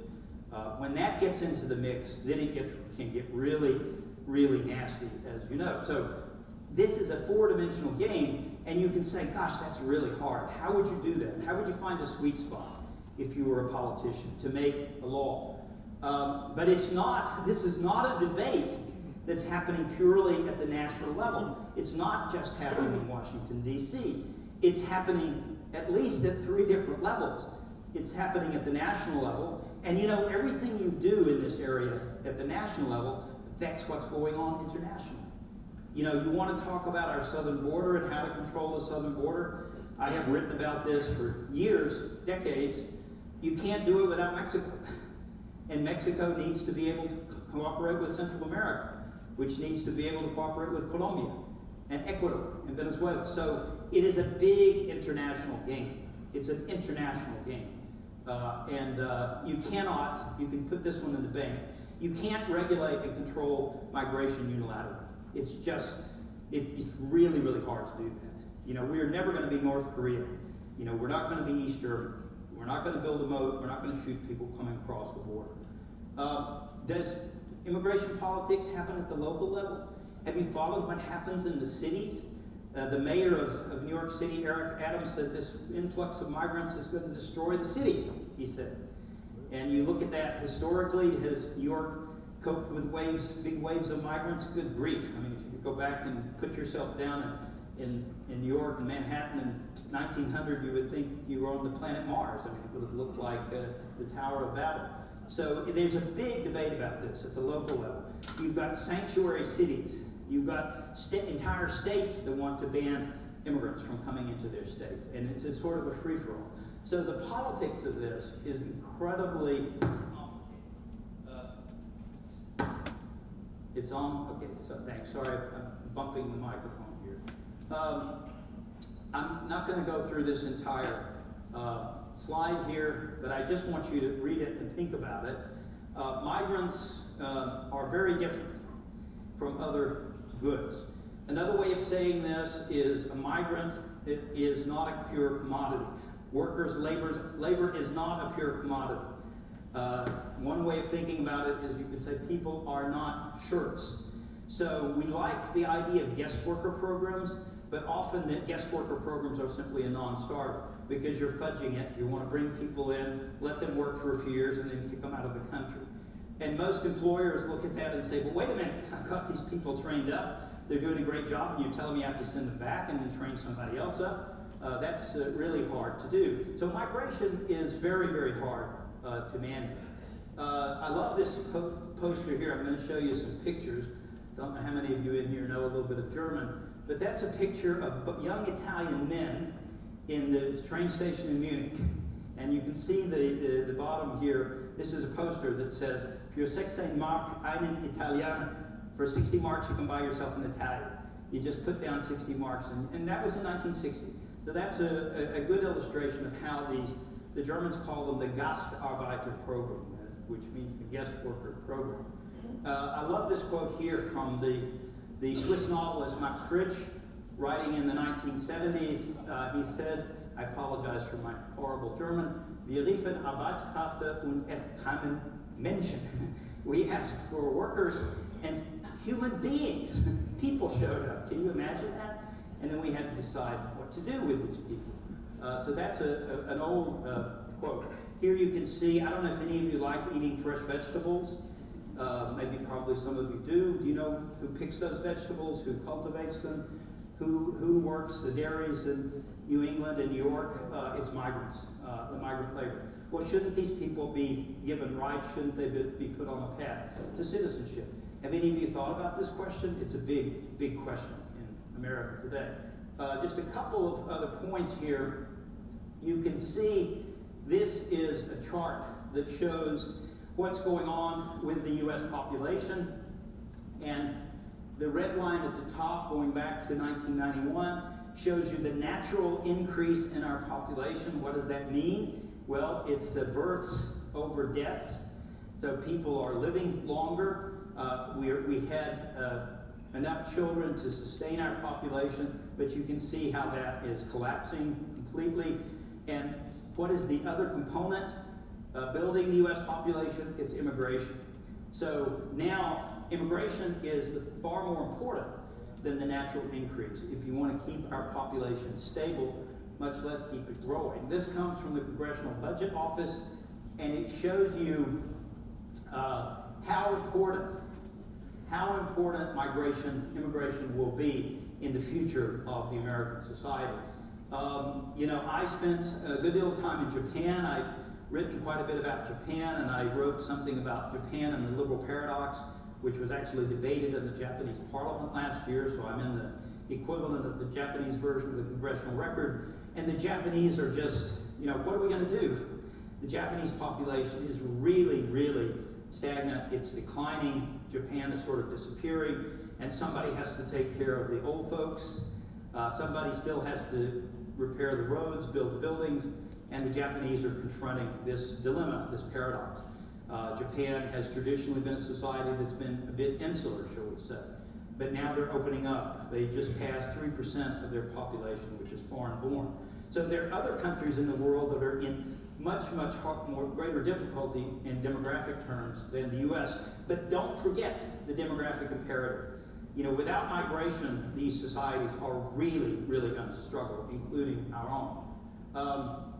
When that gets into the mix, then it can get really, really nasty, as you know. So this is a four-dimensional game, and you can say, gosh, that's really hard. How would you do that? How would you find a sweet spot if you were a politician to make a law? But this is not a debate that's happening purely at the national level. It's not just happening in Washington, D.C. It's happening at least at three different levels. It's happening at the national level, and everything you do in this area at the national level affects what's going on internationally. You want to talk about our southern border and how to control the southern border. I have written about this for years, decades. You can't do it without Mexico. And Mexico needs to be able to cooperate with Central America, which needs to be able to cooperate with Colombia and Ecuador and Venezuela. So it is a big international game. It's an international game. You can put this one in the bank, you can't regulate and control migration unilaterally. It's really, really hard to do that. We're never going to be North Korea. We're not going to be East Germany. We're not going to build a moat. We're not going to shoot people coming across the border. Does immigration politics happen at the local level? Have you followed what happens in the cities? The mayor of New York City, Eric Adams, said this influx of migrants is going to destroy the city, he said. And you look at that historically, has New York coped with big waves of migrants? Good grief. I mean, if you could go back and put yourself down in New York and Manhattan in 1900, you would think you were on the planet Mars. I mean, it would have looked like the Tower of Babel. So there's a big debate about this at the local level. You've got sanctuary cities. You've got entire states that want to ban immigrants from coming into their states. And it's a sort of a free-for-all. So the politics of this is incredibly complicated. It's on? Okay, so thanks. Sorry, I'm bumping the microphone here. I'm not going to go through this entire slide here, but I just want you to read it and think about it. Migrants are very different from other goods. Another way of saying this is a migrant is not a pure commodity. Workers' labor is not a pure commodity. One way of thinking about it is you could say people are not shirts. So we like the idea of guest worker programs, but often the guest worker programs are simply a non-starter because you're fudging it. You want to bring people in, let them work for a few years, and then kick them out of the country. And most employers look at that and say, well, wait a minute, I've got these people trained up. They're doing a great job, and you tell them you have to send them back and then train somebody else up. That's really hard to do. So migration is very, very hard to manage. I love this poster here. I'm going to show you some pictures. Don't know how many of you in here know a little bit of German, but that's a picture of young Italian men in the train station in Munich. And you can see the bottom here. This is a poster that says, für 16 Mark einen Italiener. For 60 marks, you can buy yourself an Italian. You just put down 60 marks, and that was in 1960. So that's a good illustration of how the Germans call them the Gastarbeiter program, which means the guest worker program. I love this quote here from the Swiss novelist Max Frisch, writing in the 1970s. He said, I apologize for my horrible German, wir riefen Arbeitskräfte und es kamen Menschen. We asked for workers and human beings. People showed up. Can you imagine that? And then we had to decide what to do with these people. So that's an old quote. Here you can see, I don't know if any of you like eating fresh vegetables. Maybe probably some of you do. Do you know who picks those vegetables, who cultivates them, who works the dairies in New England and New York? It's migrants, the migrant labor. Well, shouldn't these people be given rights? Shouldn't they be put on the path to citizenship? Have any of you thought about this question? It's a big, big question in America today. Just a couple of other points here. You can see this is a chart that shows what's going on with the U.S. population. And the red line at the top, going back to 1991, shows you the natural increase in our population. What does that mean? Well, it's births over deaths. So people are living longer. We had enough children to sustain our population, but you can see how that is collapsing completely. And what is the other component? Building the U.S. population, it's immigration. So now immigration is far more important than the natural increase if you want to keep our population stable, much less keep it growing. This comes from the Congressional Budget Office, and it shows you how important immigration will be in the future of the American society. You know, I spent a good deal of time in Japan. I've written quite a bit about Japan, and I wrote something about Japan and the liberal paradox, which was actually debated in the Japanese parliament last year, so I'm in the equivalent of the Japanese version of the congressional record. And the Japanese are just, you know, what are we going to do? The Japanese population is really, really stagnant. It's declining. Japan is sort of disappearing, and somebody has to take care of the old folks. Somebody still has to repair the roads, build the buildings, and the Japanese are confronting this dilemma, this paradox. Japan has traditionally been a society that's been a bit insular, shall we say. But now they're opening up. They just passed 3% of their population, which is foreign-born. So there are other countries in the world that are in much more greater difficulty in demographic terms than the U.S. But don't forget the demographic imperative. You know, without migration, these societies are really, really going to struggle, including our own.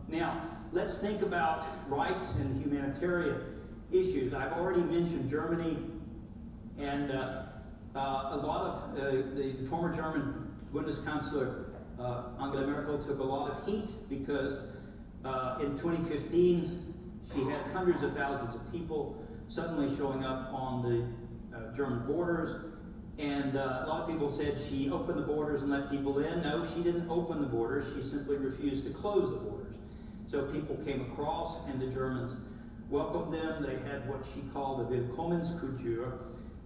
Now, let's think about rights and humanitarian issues. I've already mentioned Germany, and a lot of the former German Bundeskanzler Angela Merkel took a lot of heat because in 2015 she had hundreds of thousands of people suddenly showing up on the German borders, and a lot of people said she opened the borders and let people in. No, she didn't open the borders, she simply refused to close the borders. So people came across and the Germans welcomed them. They had what she called a Willkommenskultur.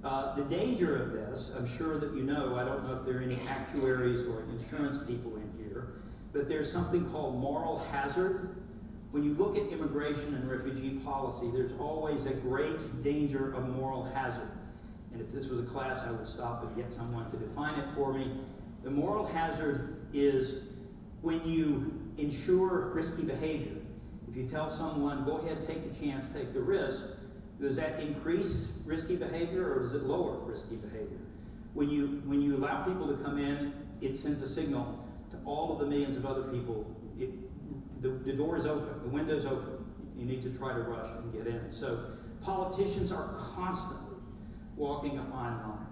The danger of this, I'm sure that you know, I don't know if there are any actuaries or insurance people in here, but there's something called moral hazard. When you look at immigration and refugee policy, there's always a great danger of moral hazard. And if this was a class, I would stop and get someone to define it for me. The moral hazard is when you insure risky behavior. If you tell someone, go ahead, take the chance, take the risk, does that increase risky behavior or does it lower risky behavior? When you allow people to come in, it sends a signal to all of the millions of other people. The door is open, the window's open. You need to try to rush and get in. So politicians are constantly walking a fine line.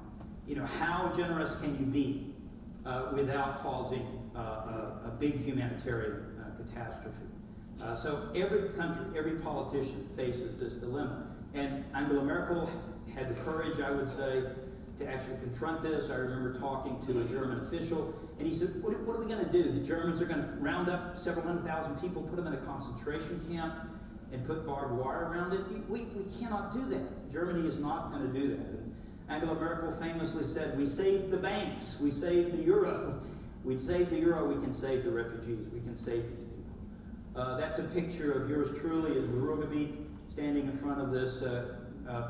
You know, how generous can you be without causing a big humanitarian catastrophe? So every country, every politician faces this dilemma. And Angela Merkel had the courage, I would say, to actually confront this. I remember talking to a German official, and he said, what are we going to do? The Germans are going to round up several 100,000 people, put them in a concentration camp, and put barbed wire around it? We cannot do that. Germany is not going to do that. And Angela Merkel famously said, we saved the banks, we saved the euro. We'd save the euro, we can save the refugees, we can save these people. That's a picture of yours truly in Ruhrgebiet, standing in front of this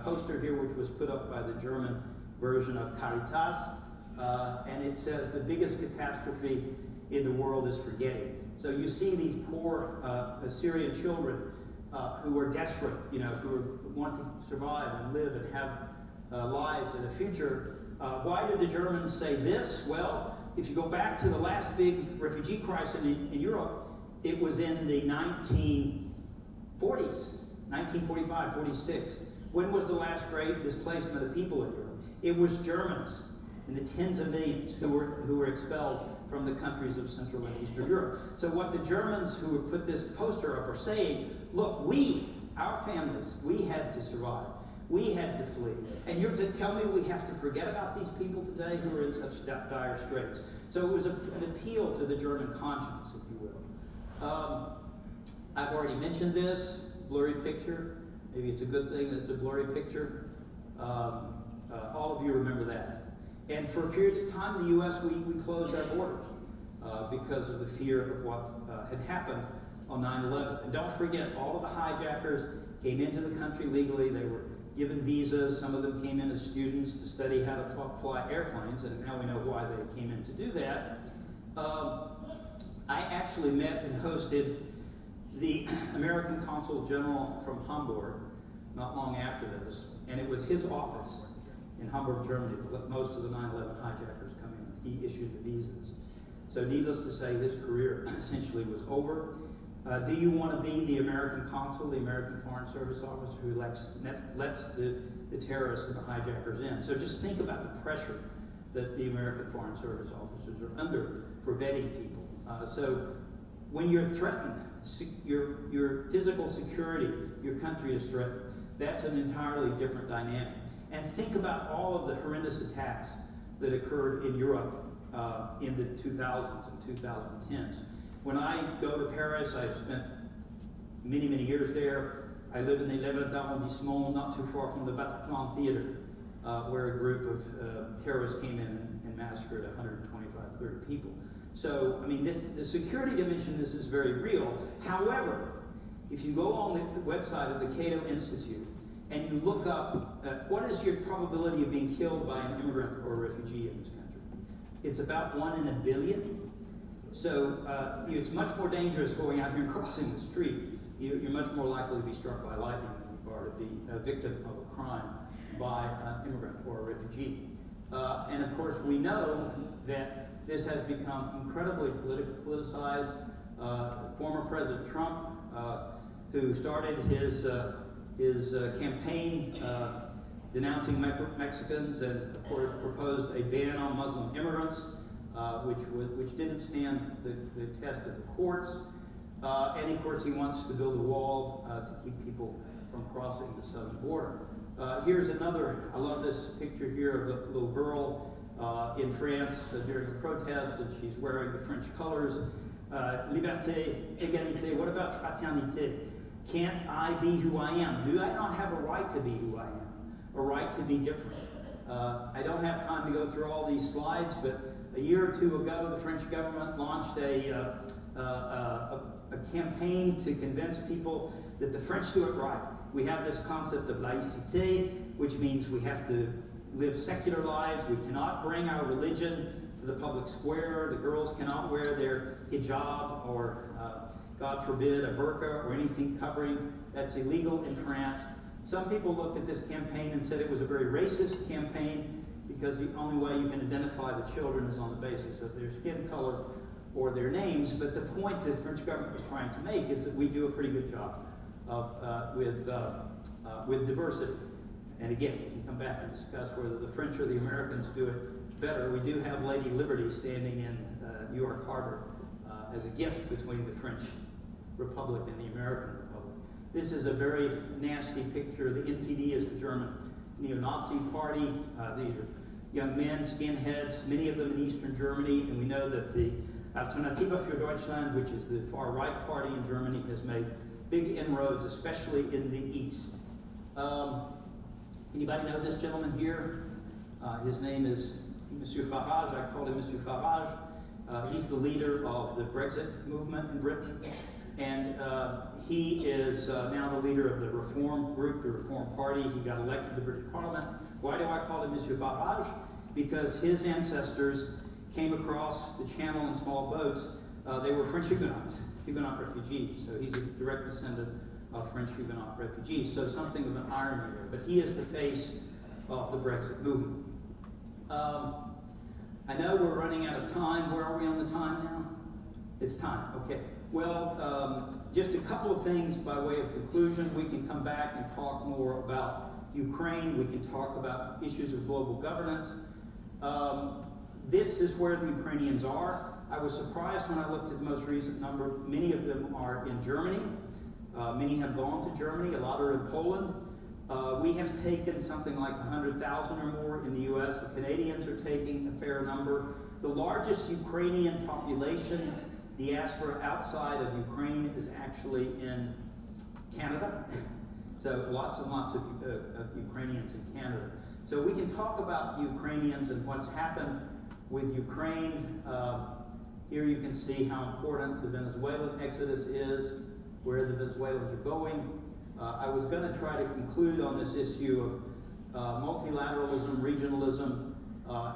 poster here, which was put up by the German version of Caritas, and it says the biggest catastrophe in the world is forgetting. So you see these poor Syrian children who are desperate, you know, who want to survive and live and have lives and a future. Why did the Germans say this? Well, if you go back to the last big refugee crisis in Europe, it was in the 1940s, 1945, 46. When was the last great displacement of people in Europe? It was Germans in the tens of millions who were expelled from the countries of Central and Eastern Europe. So what the Germans who put this poster up are saying, look, our families, we had to survive. We had to flee. And you're to tell me we have to forget about these people today who are in such dire straits. So it was an appeal to the German conscience, if you will. I've already mentioned this, blurry picture. Maybe it's a good thing that it's a blurry picture. All of you remember that. And for a period of time in the U.S., we closed our borders because of the fear of what had happened on 9/11. And don't forget, all of the hijackers came into the country legally. They were given visas. Some of them came in as students to study how to fly airplanes, and now we know why they came in to do that. I actually met and hosted the American Consul General from Hamburg not long after this, and it was his office in Hamburg, Germany, that most of the 9/11 hijackers come in. He issued the visas. So needless to say, his career essentially was over. Do you want to be the American consul, the American Foreign Service officer who lets the terrorists and the hijackers in? So just think about the pressure that the American Foreign Service officers are under for vetting people. So when you're threatened, your physical security, your country is threatened, that's an entirely different dynamic. And think about all of the horrendous attacks that occurred in Europe in the 2000s and 2010s. When I go to Paris, I've spent many, many years there. I live in the 11th arrondissement, not too far from the Bataclan Theater, where a group of terrorists came in and massacred 125, 30 people. So, I mean, the security dimension of this is very real. However, if you go on the website of the Cato Institute and you look up what is your probability of being killed by an immigrant or a refugee in this country, it's about 1 in a billion. So it's much more dangerous going out here and crossing the street. You're much more likely to be struck by lightning than you are to be a victim of a crime by an immigrant or a refugee. And of course, we know that this has become incredibly politicized. Former President Trump, who started his campaign denouncing Mexicans and, of course, proposed a ban on Muslim immigrants, which didn't stand the test of the courts. And of course, he wants to build a wall to keep people from crossing the southern border. Here's another, I love this picture here of a little girl in France during a protest, and she's wearing the French colors. Liberté, égalité, what about fraternité? Can't I be who I am? Do I not have a right to be who I am? A right to be different? I don't have time to go through all these slides, but a year or two ago, the French government launched a campaign to convince people that the French do it right. We have this concept of laïcité, which means we have to live secular lives. We cannot bring our religion to the public square. The girls cannot wear their hijab or, God forbid, a burqa or anything covering. That's illegal in France. Some people looked at this campaign and said it was a very racist campaign because the only way you can identify the children is on the basis of their skin color or their names. But the point that the French government was trying to make is that we do a pretty good job with diversity. And again, we can come back and discuss whether the French or the Americans do it better. We do have Lady Liberty standing in New York Harbor as a gift between the French Republic and the American Republic. This is a very nasty picture. The NPD is the German neo-Nazi party. These are young men, skinheads, many of them in Eastern Germany, and we know that the Alternative für Deutschland, which is the far-right party in Germany, has made big inroads, especially in the East. Anybody know this gentleman here? His name is Monsieur Farage. I called him Monsieur Farage. He's the leader of the Brexit movement in Britain. And he is now the leader of the Reform group, the Reform Party. He got elected to the British Parliament. Why do I call him Monsieur Farage? Because his ancestors came across the channel in small boats. They were French Huguenots, Huguenot refugees. So he's a direct descendant of French Huguenot refugees. So something of an irony there. But he is the face of the Brexit movement. I know we're running out of time. Where are we on the time now? It's time, okay. Well, just a couple of things by way of conclusion. We can come back and talk more about Ukraine. We can talk about issues of global governance. This is where the Ukrainians are. I was surprised when I looked at the most recent number. Many of them are in Germany. Many have gone to Germany. A lot are in Poland. We have taken something like 100,000 or more in the US. The Canadians are taking a fair number. The largest Ukrainian population diaspora outside of Ukraine is actually in Canada. So lots and lots of Ukrainians in Canada. So we can talk about Ukrainians and what's happened with Ukraine. Here you can see how important the Venezuelan exodus is, where the Venezuelans are going. I was going to try to conclude on this issue of multilateralism, regionalism,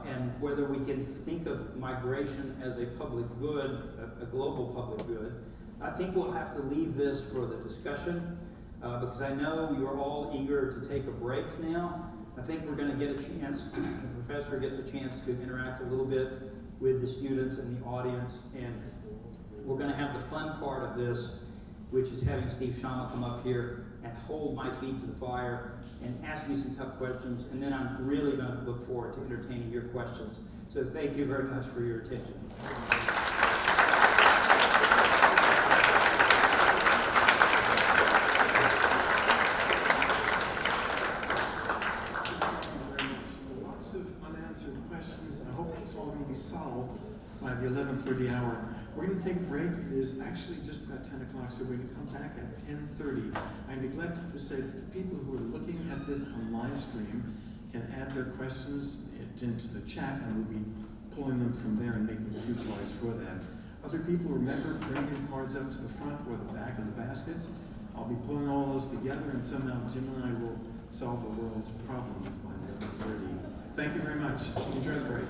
and whether we can think of migration as a public good, a global public good. I think we'll have to leave this for the discussion because I know you're all eager to take a break now. I think we're going to get a chance, the professor gets a chance to interact a little bit with the students and the audience, and we're going to have the fun part of this, which is having Steve Shama come up here and hold my feet to the fire and ask me some tough questions, and then I'm really going to look forward to entertaining your questions. So thank you very much for your attention. Lots of unanswered questions. I hope it's all going to be solved by the 11:30 hour. We're going to take a break. It is actually just about 10 o'clock, so we're going to come back at 10:30. I neglected to say that the people who are looking at this on live stream can add their questions into the chat, and we'll be pulling them from there and making cue cards for that. Other people, remember, bring your cards up to the front or the back of the baskets. I'll be pulling all those together, and somehow Jim and I will solve the world's problems by 11:30. Thank you very much. Enjoy the break.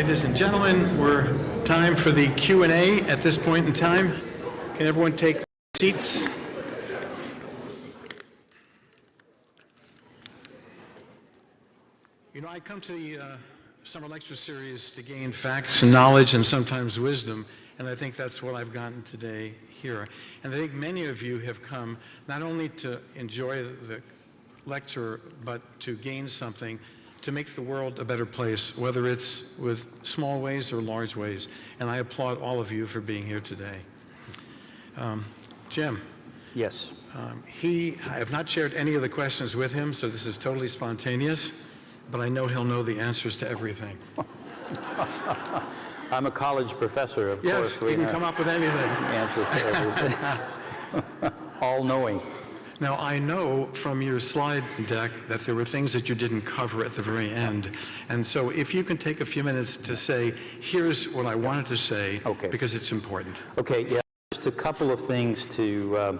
ladies and gentlemen. We're time for the Q&A at this point in time. Can everyone take seats? You know, I come to the summer lecture series to gain facts and knowledge and sometimes wisdom, and I think that's what I've gotten today here. And I think many of you have come not only to enjoy the lecture, but to gain something to make the world a better place, whether it's with small ways or large ways. And I applaud all of you for being here today. Jim. Yes. I have not shared any of the questions with him, so this is totally spontaneous, but I know he'll know the answers to everything. I'm a college professor, of course. Yes, he can come up with anything. Answers to everything. All-knowing. Now, I know from your slide deck that there were things that you didn't cover at the very end. And so if you can take a few minutes to say, here's what I wanted to say, okay, because it's important. Okay, yeah, just a couple of things to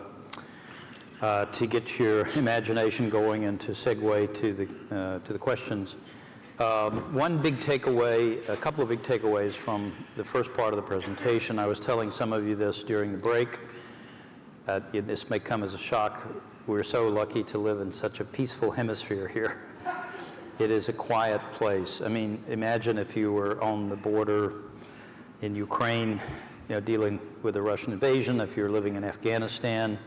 get your imagination going and to segue to the questions. One big takeaway, a couple of big takeaways from the first part of the presentation. I was telling some of you this during the break. This may come as a shock. We're so lucky to live in such a peaceful hemisphere here. It is a quiet place. I mean, imagine if you were on the border in Ukraine, dealing with the Russian invasion, if you're living in Afghanistan,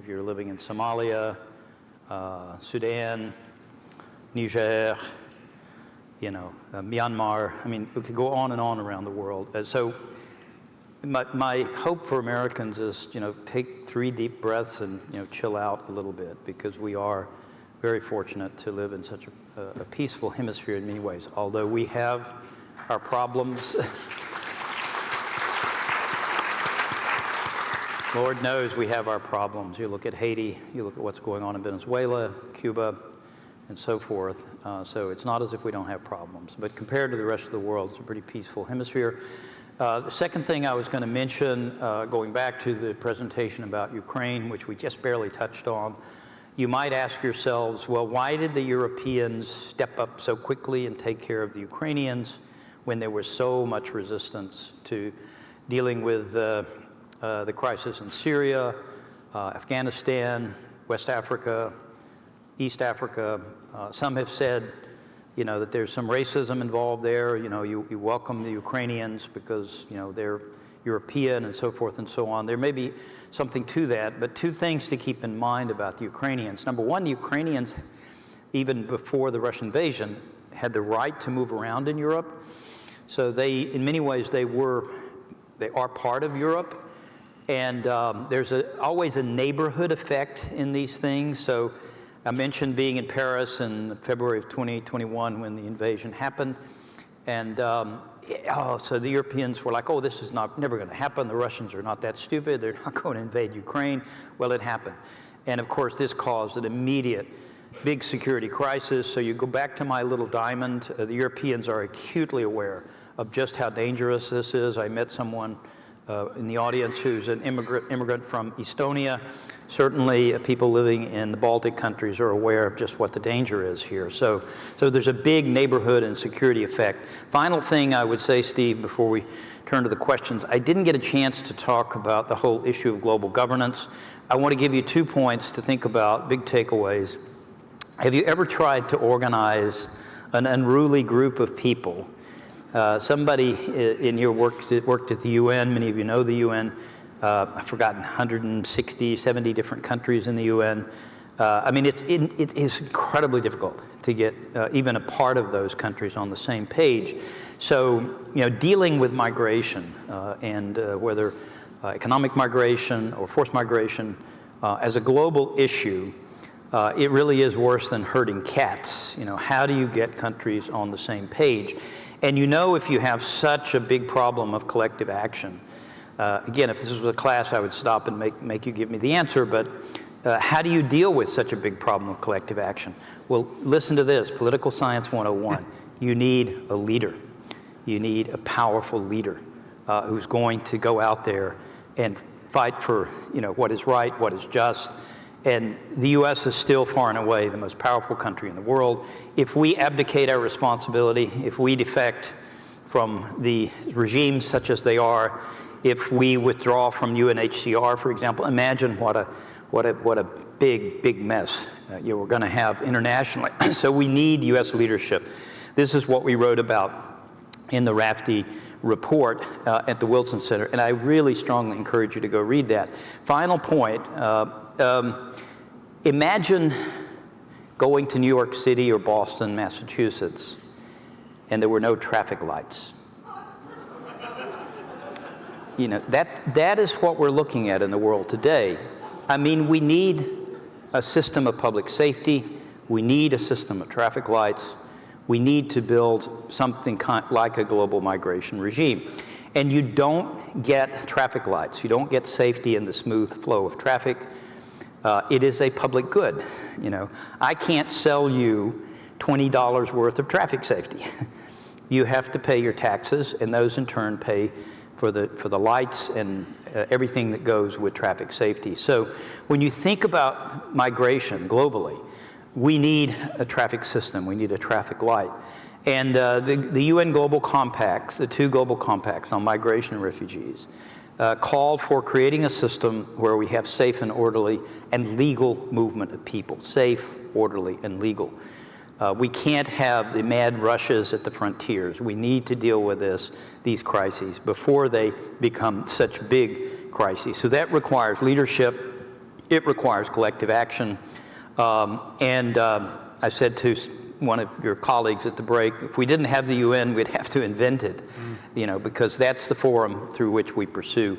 if you're living in Somalia, Sudan, Niger, Myanmar. I mean, we could go on and on around the world. So my hope for Americans is, take 3 deep breaths and, chill out a little bit, because we are very fortunate to live in such a peaceful hemisphere in many ways. Although we have our problems, Lord knows we have our problems. You look at Haiti, you look at what's going on in Venezuela, Cuba, and so forth. So it's not as if we don't have problems. But compared to the rest of the world, it's a pretty peaceful hemisphere. The second thing I was going to mention, going back to the presentation about Ukraine, which we just barely touched on, you might ask yourselves, well, why did the Europeans step up so quickly and take care of the Ukrainians when there was so much resistance to dealing with the crisis in Syria, Afghanistan, West Africa, East Africa? Some have said, that there's some racism involved there. You welcome the Ukrainians because, they're European and so forth and so on. There may be something to that, but 2 things to keep in mind about the Ukrainians. Number one, the Ukrainians, even before the Russian invasion, had the right to move around in Europe. So in many ways, they are part of Europe. And there's always a neighborhood effect in these things. So I mentioned being in Paris in February of 2021 when the invasion happened. And so the Europeans were like, oh, this is never going to happen. The Russians are not that stupid. They're not going to invade Ukraine. Well, it happened. And of course, this caused an immediate big security crisis. So you go back to my little diamond. The Europeans are acutely aware of just how dangerous this is. I met someone in the audience who's an immigrant from Estonia. Certainly people living in the Baltic countries are aware of just what the danger is here. So there's a big neighborhood and security effect. Final thing I would say, Steve, before we turn to the questions, I didn't get a chance to talk about the whole issue of global governance. I want to give you 2 points to think about, big takeaways. Have you ever tried to organize an unruly group of people? Somebody in your work that worked at the UN, many of you know the UN, I've forgotten, 160, 70 different countries in the UN. I mean, it is incredibly difficult to get even a part of those countries on the same page. So, dealing with migration and whether economic migration or forced migration as a global issue, it really is worse than herding cats. How do you get countries on the same page? And if you have such a big problem of collective action, again, if this was a class, I would stop and make you give me the answer, but how do you deal with such a big problem of collective action? Well, listen to this, Political Science 101. You need a leader. You need a powerful leader who's going to go out there and fight for, what is right, what is just. And the U.S. is still far and away the most powerful country in the world. If we abdicate our responsibility, if we defect from the regimes such as they are. If we withdraw from UNHCR, for example, imagine what a big mess we're going to have internationally. So we need U.S. leadership. This is what we wrote about in the Rafferty report at the Wilson Center, and I really strongly encourage you to go read that. Final point, imagine going to New York City or Boston, Massachusetts, and there were no traffic lights. You know, that is what we're looking at in the world today. I mean, we need a system of public safety. We need a system of traffic lights. We need to build something like a global migration regime. And you don't get traffic lights. You don't get safety in the smooth flow of traffic. It is a public good. You know, I can't sell you $20 worth of traffic safety. You have to pay your taxes, and those in turn pay for the lights and everything that goes with traffic safety. So when you think about migration globally, we need a traffic system. We need a traffic light. And the UN Global Compacts, the 2 global compacts on migration and refugees, called for creating a system where we have safe and orderly and legal movement of people. Safe, orderly, and legal. We can't have the mad rushes at the frontiers. We need to deal with these crises before they become such big crises. So that requires leadership. It requires collective action. I said to one of your colleagues at the break, if we didn't have the UN, we'd have to invent it, you know, because that's the forum through which we pursue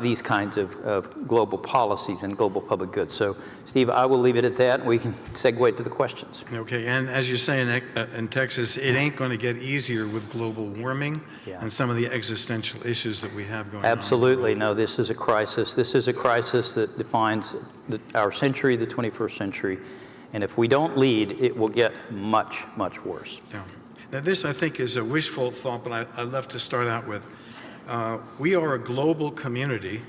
these kinds of global policies and global public goods. So, Steve, I will leave it at that. We can segue to the questions. Okay, and as you say in Texas, it ain't going to get easier with global warming and some of the existential issues that we have going on. Absolutely. No, this is a crisis. This is a crisis that defines our century, the 21st century. And if we don't lead, it will get much, much worse. Yeah. Now, this, I think, is a wishful thought, but I'd love to start out with. We are a global community.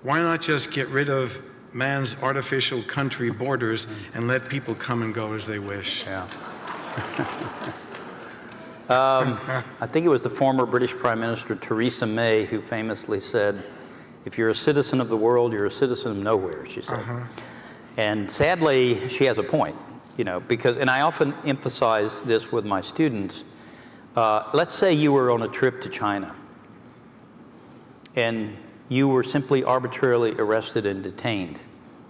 Why not just get rid of man's artificial country borders and let people come and go as they wish? Yeah. I think it was the former British Prime Minister Theresa May who famously said, if you're a citizen of the world, you're a citizen of nowhere, she said. And sadly, she has a point, you know, because, and I often emphasize this with my students. Let's say you were on a trip to China and you were simply arbitrarily arrested and detained,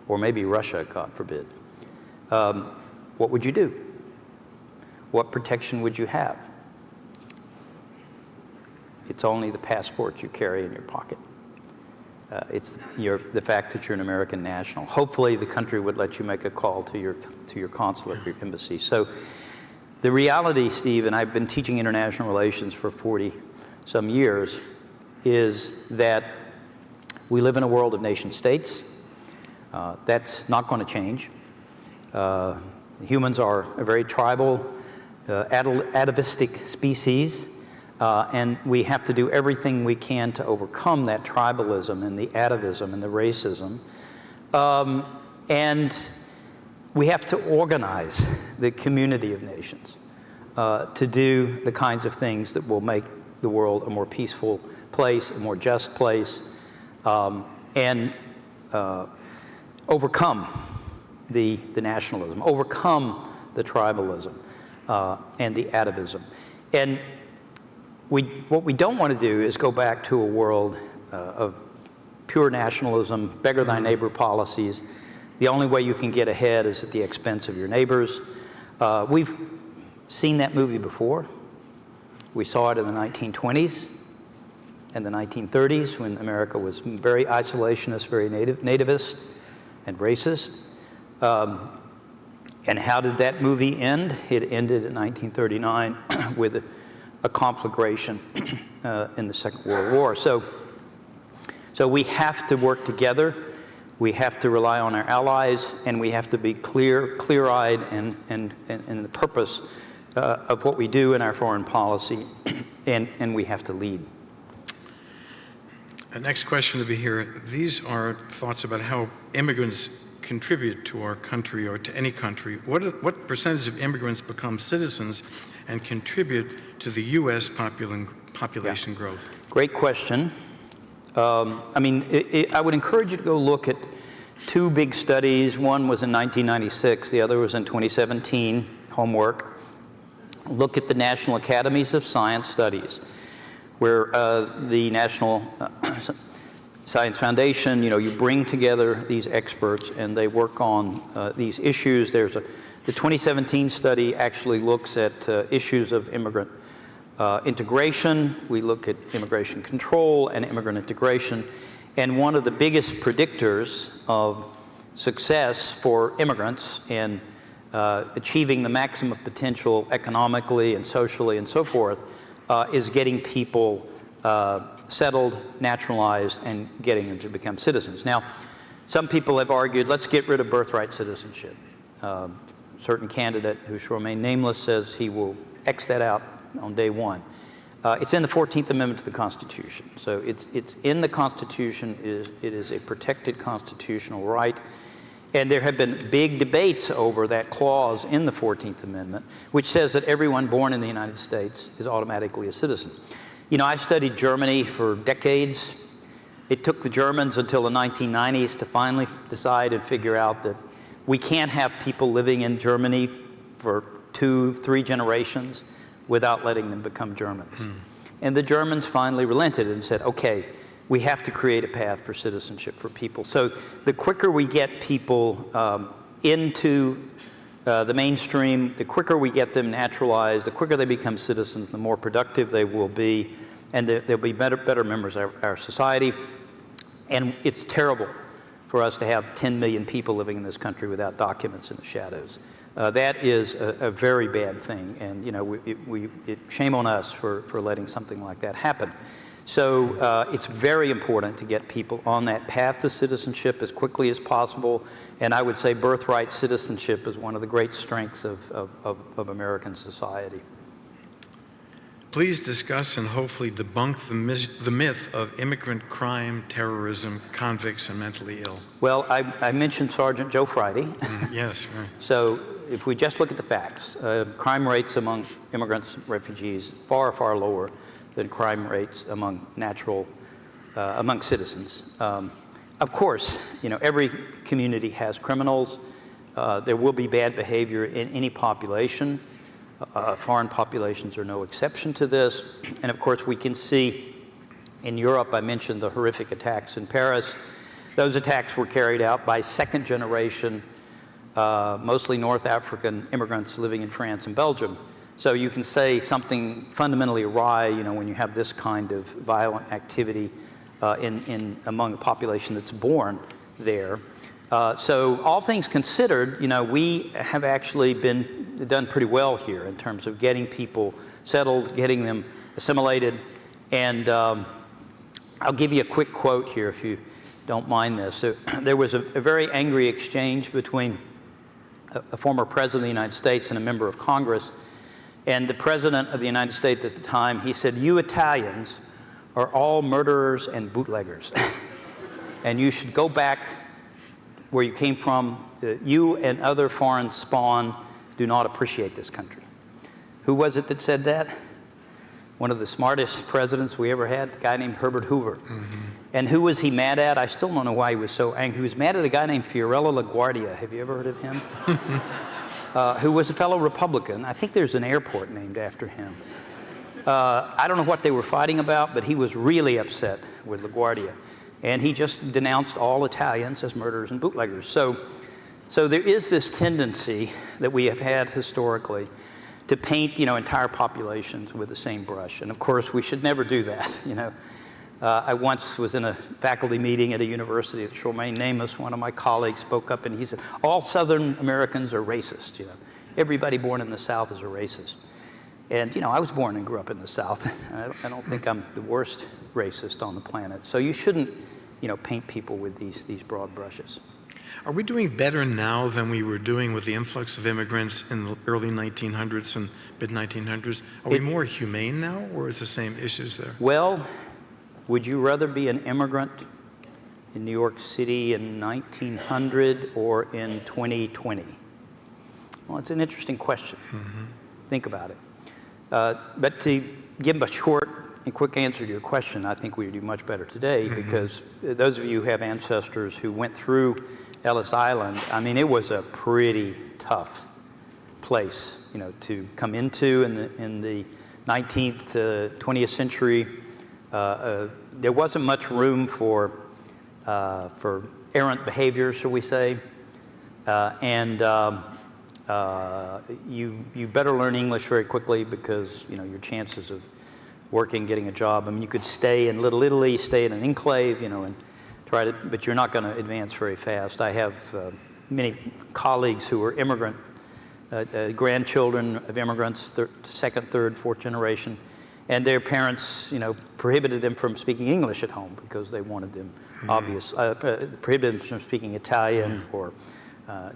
or maybe Russia, God forbid. What would you do? What protection would you have? It's only the passport you carry in your pocket. It's the fact that you're an American national. Hopefully, the country would let you make a call to your consulate, your embassy. So, the reality, Steve, and I've been teaching international relations for 40-some years, is that we live in a world of nation states. That's not going to change. Humans are a very tribal, atavistic species. And we have to do everything we can to overcome that tribalism and the atavism and the racism. And we have to organize the community of nations to do the kinds of things that will make the world a more peaceful place, a more just place, and overcome the nationalism, overcome the tribalism and the atavism. And what we don't want to do is go back to a world of pure nationalism, beggar thy neighbor policies. The only way you can get ahead is at the expense of your neighbors. We've seen that movie before. We saw it in the 1920s and the 1930s when America was very isolationist, very nativist and racist. And how did that movie end? It ended in 1939 with a conflagration in the Second World War. So we have to work together. We have to rely on our allies, and we have to be clear-eyed in the purpose of what we do in our foreign policy, and we have to lead. The next question over here. These are thoughts about how immigrants contribute to our country or to any country. What percentage of immigrants become citizens and contribute to the U.S. population growth? Great question. I mean, I would encourage you to go look at two big studies. One was in 1996, the other was in 2017, homework. Look at the National Academies of Science Studies, where the National Science Foundation, you bring together these experts and they work on these issues. The 2017 study actually looks at issues of immigrant integration. We look at immigration control and immigrant integration. And one of the biggest predictors of success for immigrants in achieving the maximum potential economically and socially and so forth is getting people settled, naturalized, and getting them to become citizens. Now, some people have argued, let's get rid of birthright citizenship. A certain candidate who shall remain nameless says he will X that out on day one. It's in the 14th Amendment to the Constitution. So it's in the Constitution. It is a protected constitutional right. And there have been big debates over that clause in the 14th Amendment, which says that everyone born in the United States is automatically a citizen. I studied Germany for decades. It took the Germans until the 1990s to finally decide and figure out that we can't have people living in Germany for 2-3 generations without letting them become Germans. And the Germans finally relented and said, okay, we have to create a path for citizenship for people. So the quicker we get people into the mainstream, the quicker we get them naturalized, the quicker they become citizens, the more productive they will be, and they'll be better members of our society. And it's terrible for us to have 10 million people living in this country without documents in the shadows. That is a very bad thing, and shame on us for letting something like that happen. So it's very important to get people on that path to citizenship as quickly as possible, and I would say birthright citizenship is one of the great strengths of American society. Please discuss and hopefully debunk the myth of immigrant crime, terrorism, convicts, and mentally ill. Well, I mentioned Sergeant Joe Friday. Yes, right. So if we just look at the facts, crime rates among immigrants, refugees, far, far lower than crime rates among among citizens. Of course, every community has criminals. There will be bad behavior in any population. Foreign populations are no exception to this. And of course, we can see in Europe, I mentioned the horrific attacks in Paris. Those attacks were carried out by second generation, mostly North African immigrants living in France and Belgium. So you can say something fundamentally awry, when you have this kind of violent activity among a population that's born there. So all things considered, we have actually done pretty well here in terms of getting people settled, getting them assimilated. And I'll give you a quick quote here if you don't mind this. So, there was a very angry exchange between a former president of the United States and a member of Congress. And the president of the United States at the time, he said, "You Italians are all murderers and bootleggers. And you should go back where you came from. You and other foreign spawn do not appreciate this country." Who was it that said that? One of the smartest presidents we ever had, a guy named Herbert Hoover. And who was he mad at? I still don't know why he was so angry. He was mad at a guy named Fiorello LaGuardia. Have you ever heard of him? Who was a fellow Republican. I think there's an airport named after him. I don't know what they were fighting about, but he was really upset with LaGuardia. And he just denounced all Italians as murderers and bootleggers. So there is this tendency that we have had historically to paint, entire populations with the same brush. And of course, we should never do that, I once was in a faculty meeting at a university that shall remain nameless. One of my colleagues spoke up and he said, all Southern Americans are racist, Everybody born in the South is a racist. And, I was born and grew up in the South. I don't think I'm the worst racist on the planet. So you shouldn't, paint people with these broad brushes. Are we doing better now than we were doing with the influx of immigrants in the early 1900s and mid-1900s? Are we more humane now, or is the same issues there? Well, would you rather be an immigrant in New York City in 1900 or in 2020? Well, it's an interesting question. Think about it. But to give a short and quick answer to your question, I think we would do much better today because those of you who have ancestors who went through Ellis Island, I mean, it was a pretty tough place, you know, to come into in the 19th, 20th century. There wasn't much room for errant behavior, shall we say, and you better learn English very quickly because, you know, your chances of working, getting a job. I mean, you could stay in Little Italy, stay in an enclave, you know, and try to, but you're not going to advance very fast. I have many colleagues who are immigrant, grandchildren of immigrants, second, third, fourth generation, and their parents, you know, prohibited them from speaking English at home because they wanted them prohibited them from speaking Italian or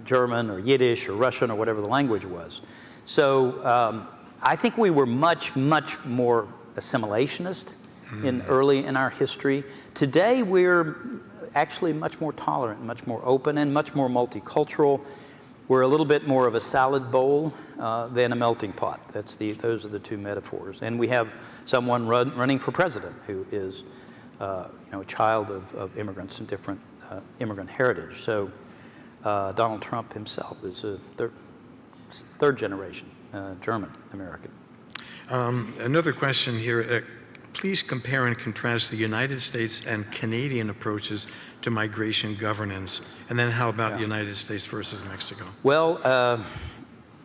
German or Yiddish or Russian or whatever the language was. So I think we were much more assimilationist early in our history. Today we're actually much more tolerant, much more open, and much more multicultural. We're a little bit more of a salad bowl than a melting pot. Those are the two metaphors. And we have someone running for president who is you know, a child of immigrants and different immigrant heritage. So Donald Trump himself is a third generation German American. Another question here. Please compare and contrast the United States and Canadian approaches to migration governance. And then how about the United States versus Mexico? Well,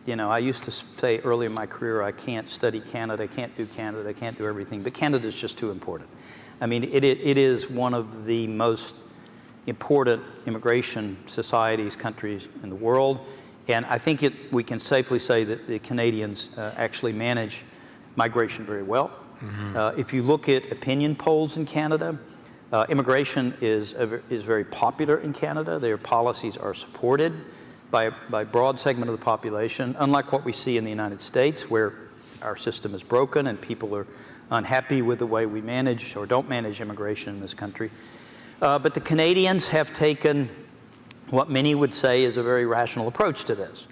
you know, I used to say early in my career, I can't study Canada, I can't do Canada, I can't do everything. But Canada is just too important. I mean, it is one of the most important immigration societies, countries in the world. And I think we can safely say that the Canadians actually manage migration very well. If you look at opinion polls in Canada, immigration is very popular in Canada. Their policies are supported by a broad segment of the population, unlike what we see in the United States, where our system is broken and people are unhappy with the way we manage or don't manage immigration in this country. But the Canadians have taken what many would say is a very rational approach to this,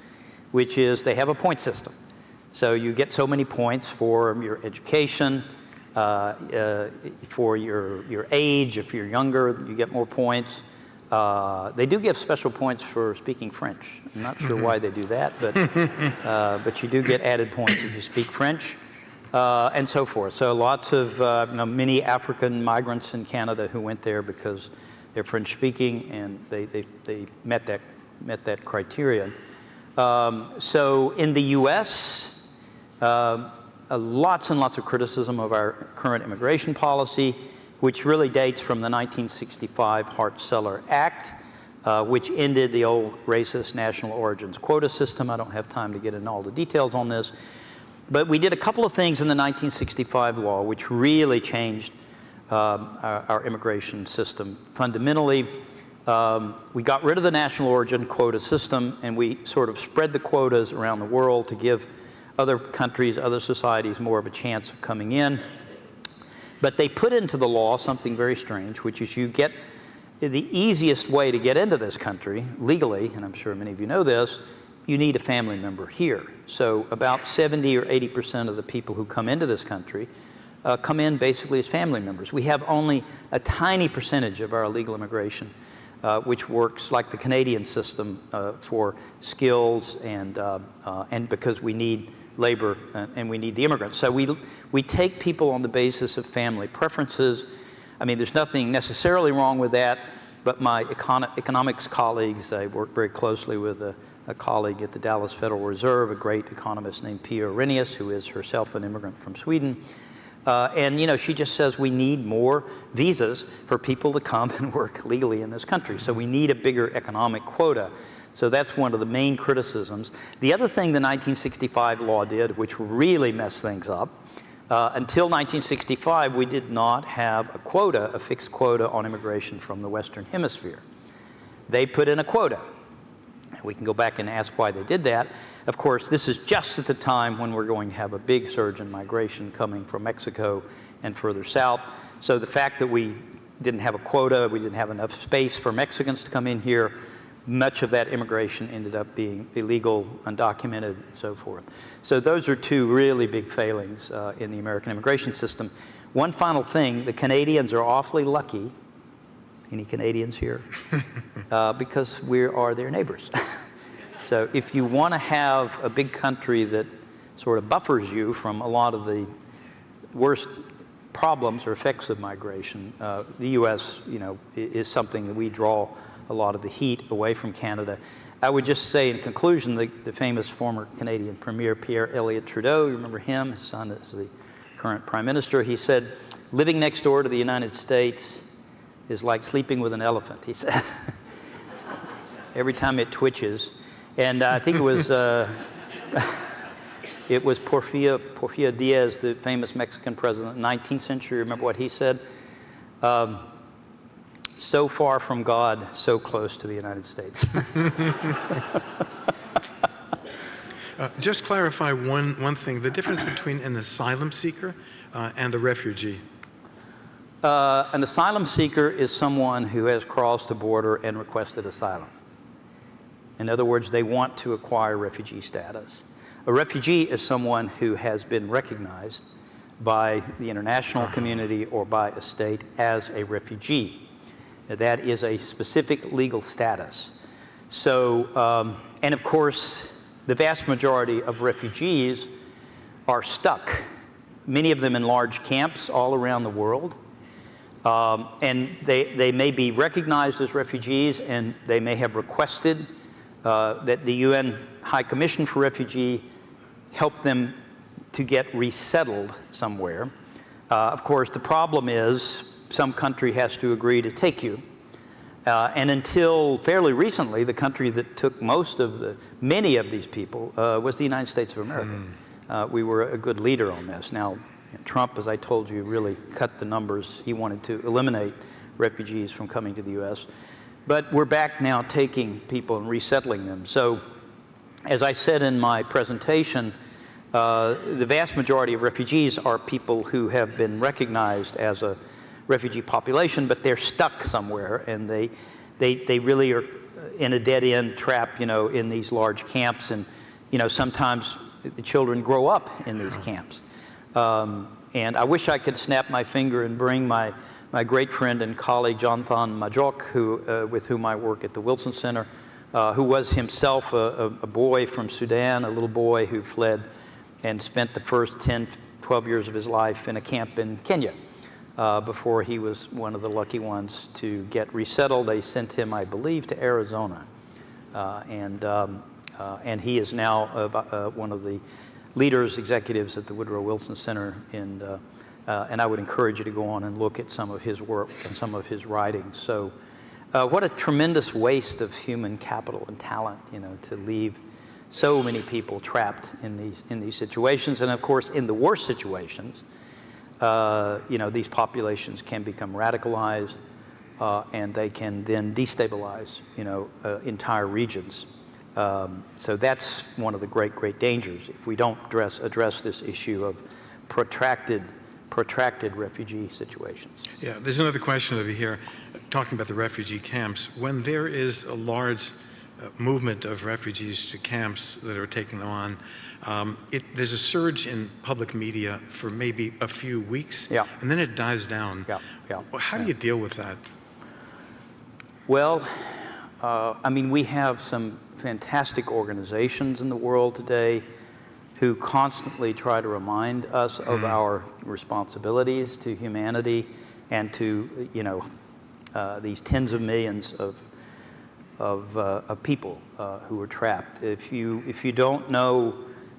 which is they have a point system. So you get so many points for your education, for your age. If you're younger, you get more points. They do give special points for speaking French. I'm not sure why they do that, but you do get added points if you speak French, and so forth. So lots of you know, many African migrants in Canada who went there because they're French speaking and they met that criteria. So in the U.S. Lots and lots of criticism of our current immigration policy, which really dates from the 1965 Hart-Celler Act, which ended the old racist national origins quota system. I don't have time to get into all the details on this. But we did a couple of things in the 1965 law which really changed our immigration system. Fundamentally, we got rid of the national origin quota system, and we sort of spread the quotas around the world to give other countries, other societies more of a chance of coming in. But they put into the law something very strange, which is you get the easiest way to get into this country legally, and I'm sure many of you know this, you need a family member here. So about 70 or 80% of the people who come into this country come in basically as family members. We have only a tiny percentage of our illegal immigration which works like the Canadian system for skills and because we need labor and we need the immigrants. So we take people on the basis of family preferences. I mean, there's nothing necessarily wrong with that, but my economics colleagues, I work very closely with a colleague at the Dallas Federal Reserve, a great economist named Pia Arrhenius, who is herself an immigrant from Sweden. And, you know, she just says we need more visas for people to come and work legally in this country. So we need a bigger economic quota. So that's one of the main criticisms. The other thing the 1965 law did, which really messed things up, until 1965, we did not have a quota, a fixed quota on immigration from the Western Hemisphere. They put in a quota. We can go back and ask why they did that. Of course, this is just at the time when we're going to have a big surge in migration coming from Mexico and further south. So the fact that we didn't have a quota, we didn't have enough space for Mexicans to come in here, much of that immigration ended up being illegal, undocumented, and so forth. So those are two really big failings in the American immigration system. One final thing, the Canadians are awfully lucky. Any Canadians here? Because we are their neighbors. So if you want to have a big country that sort of buffers you from a lot of the worst problems or effects of migration, the U.S., is something that we draw a lot of the heat away from Canada. I would just say in conclusion, the famous former Canadian Premier Pierre Elliott Trudeau, you remember him? His son is the current Prime Minister. He said, living next door to the United States is like sleeping with an elephant, he said. Every time it twitches. And I think it was Porfirio Diaz, the famous Mexican president in the 19th century. Remember what he said? So far from God, so close to the United States. Just clarify one thing, the difference between an asylum seeker and a refugee. An asylum seeker is someone who has crossed the border and requested asylum. In other words, they want to acquire refugee status. A refugee is someone who has been recognized by the international community or by a state as a refugee. That is a specific legal status. So, and of course, the vast majority of refugees are stuck, many of them in large camps all around the world. And they may be recognized as refugees, and they may have requested that the UN High Commission for Refugee help them to get resettled somewhere. Of course, the problem is some country has to agree to take you. And until fairly recently, the country that took many of these people was the United States of America. We were a good leader on this. Now, Trump, as I told you, really cut the numbers. He wanted to eliminate refugees from coming to the U.S. But we're back now taking people and resettling them. So, as I said in my presentation, the vast majority of refugees are people who have been recognized as a refugee population, but they're stuck somewhere, and they really are in a dead-end trap, in these large camps, and sometimes the children grow up in these camps. And I wish I could snap my finger and bring my great friend and colleague Jonathan Majok, with whom I work at the Wilson Center, who was himself a boy from Sudan, a little boy who fled and spent the first 10, 12 years of his life in a camp in Kenya before he was one of the lucky ones to get resettled. They sent him, I believe, to Arizona. And he is now one of the leaders, executives at the Woodrow Wilson Center, and I would encourage you to go on and look at some of his work and some of his writings. So what a tremendous waste of human capital and talent, to leave so many people trapped in these situations. And of course, in the worst situations, these populations can become radicalized, and they can then destabilize, entire regions. So that's one of the great dangers if we don't address this issue of protracted refugee situations. Yeah, there's another question over here, talking about the refugee camps. When there is a large movement of refugees to camps that are taking them on, there's a surge in public media for maybe a few weeks, and then it dies down. How do you deal with that? Well, we have some fantastic organizations in the world today who constantly try to remind us of our responsibilities to humanity and to, these tens of millions of people who are trapped. If you don't know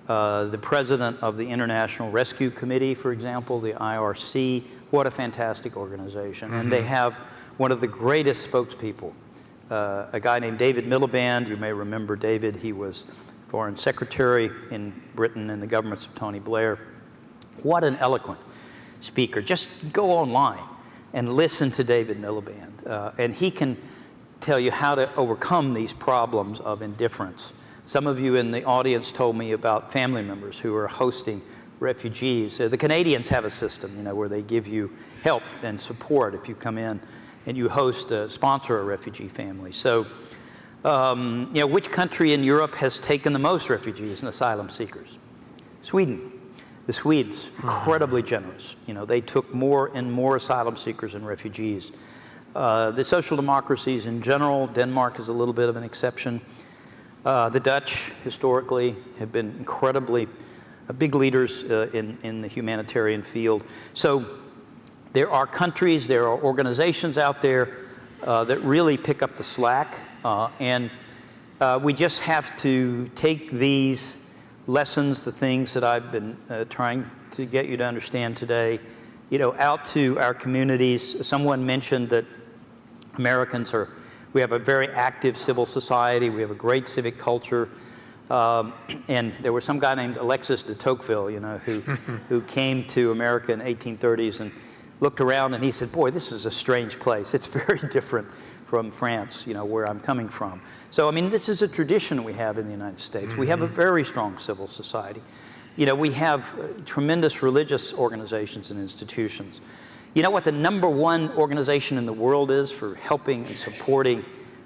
the president of the International Rescue Committee, for example, the IRC, what a fantastic organization. And they have one of the greatest spokespeople, a guy named David Miliband. You may remember David. He was Foreign Secretary in Britain in the governments of Tony Blair. What an eloquent speaker. Just go online and listen to David Miliband. And he can tell you how to overcome these problems of indifference. Some of you in the audience told me about family members who are hosting refugees. The Canadians have a system, where they give you help and support if you come in and you sponsor a refugee family. So which country in Europe has taken the most refugees and asylum seekers? Sweden. The Swedes, incredibly generous. They took more and more asylum seekers and refugees. The social democracies in general, Denmark is a little bit of an exception. The Dutch, historically, have been incredibly big leaders in the humanitarian field. So there are countries, there are organizations out there that really pick up the slack, and we just have to take these lessons, the things that I've been trying to get you to understand today, out to our communities. Someone mentioned that we have a very active civil society, we have a great civic culture, and there was some guy named Alexis de Tocqueville, who came to America in the 1830s and looked around and he said, boy, this is a strange place. It's very different from France, where I'm coming from. So, this is a tradition we have in the United States. We have a very strong civil society. We have tremendous religious organizations and institutions. You know what the #1 organization in the world is for helping and supporting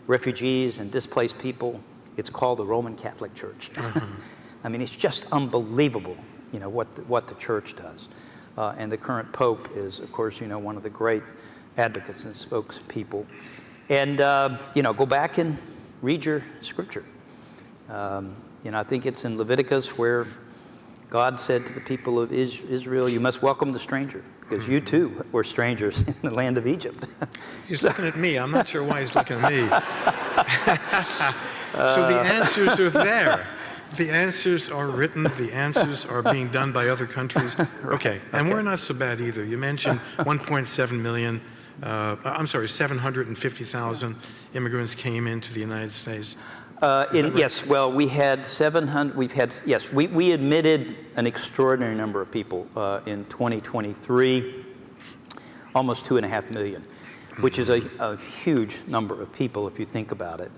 refugees and displaced people? It's called the Roman Catholic Church. It's just unbelievable, what the church does. And the current Pope is, of course, one of the great advocates and spokespeople. And, go back and read your scripture. I think it's in Leviticus where God said to the people of Israel, you must welcome the stranger, because you too were strangers in the land of Egypt. He's looking at me. I'm not sure why he's looking at me. So the answers are there. The answers are written. The answers are being done by other countries. Okay, and we're not so bad either. You mentioned 1.7 million. 750,000 immigrants came into the United States. Yes, well, we had 700, we admitted an extraordinary number of people in 2023, almost 2.5 million, which is a huge number of people if you think about it.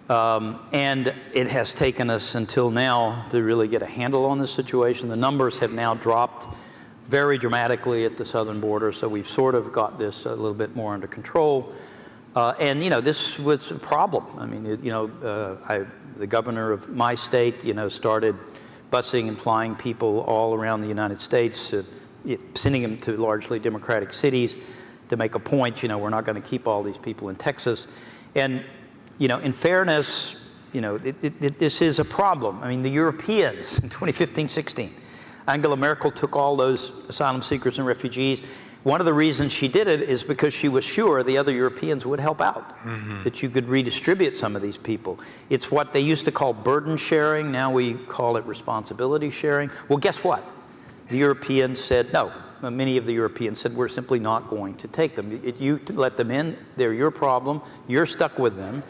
And it has taken us until now to really get a handle on this situation. The numbers have now dropped very dramatically at the southern border, so we've sort of got this a little bit more under control. And this was a problem. The governor of my state, started busing and flying people all around the United States, sending them to largely democratic cities to make a point, we're not going to keep all these people in Texas. And, in fairness, this is a problem. The Europeans in 2015-16, Angela Merkel took all those asylum seekers and refugees. One of the reasons she did it is because she was sure the other Europeans would help out, that you could redistribute some of these people. It's what they used to call burden sharing. Now we call it responsibility sharing. Well, guess what? The Europeans said no. Many of the Europeans said, we're simply not going to take them. You let them in, they're your problem, you're stuck with them.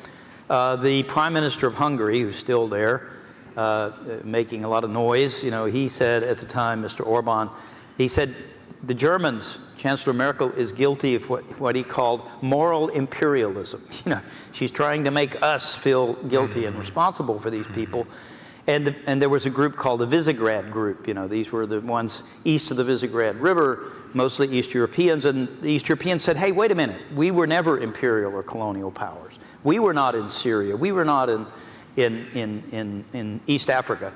The Prime Minister of Hungary, who's still there, making a lot of noise, he said at the time, Mr. Orban, he said, the Germans, Chancellor Merkel, is guilty of what he called moral imperialism. She's trying to make us feel guilty and responsible for these people. And there was a group called the Visegrad Group. These were the ones east of the Visegrad River, mostly East Europeans. And the East Europeans said, hey, wait a minute. We were never imperial or colonial powers. We were not in Syria. We were not in East Africa.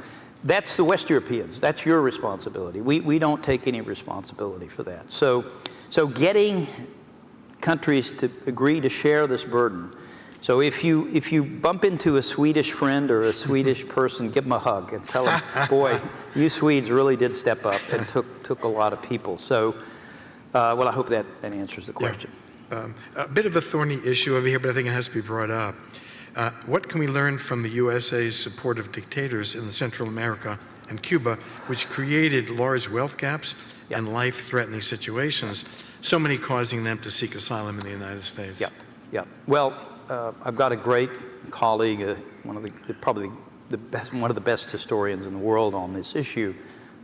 That's the West Europeans. That's your responsibility. We don't take any responsibility for that. So getting countries to agree to share this burden. So if you bump into a Swedish friend or a Swedish person, give them a hug and tell them, boy, you Swedes really did step up and took a lot of people. So, I hope that answers the question. Yeah. A bit of a thorny issue over here, but I think it has to be brought up. What can we learn from the USA's support of dictators in Central America and Cuba, which created large wealth gaps and life-threatening situations, so many causing them to seek asylum in the United States? Yeah. Well, I've got a great colleague, one of the best historians in the world on this issue,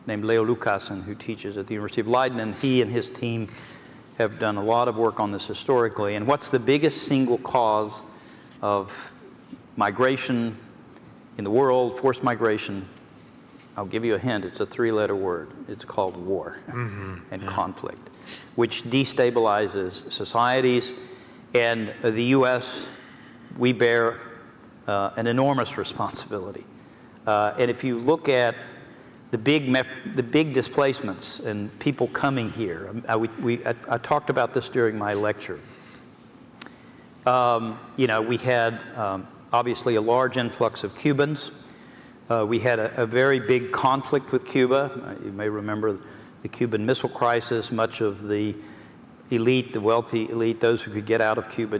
named Leo Lucassen, who teaches at the University of Leiden, and he and his team have done a lot of work on this historically. And what's the biggest single cause of migration in the world, forced migration? I'll give you a hint. It's a 3-letter word. It's called war and conflict, which destabilizes societies. And the U.S., we bear an enormous responsibility. And if you look at the big displacements and people coming here, I talked about this during my lecture. We had obviously a large influx of Cubans. We had a very big conflict with Cuba. You may remember the Cuban Missile Crisis. Much of the elite, the wealthy elite, those who could get out of Cuba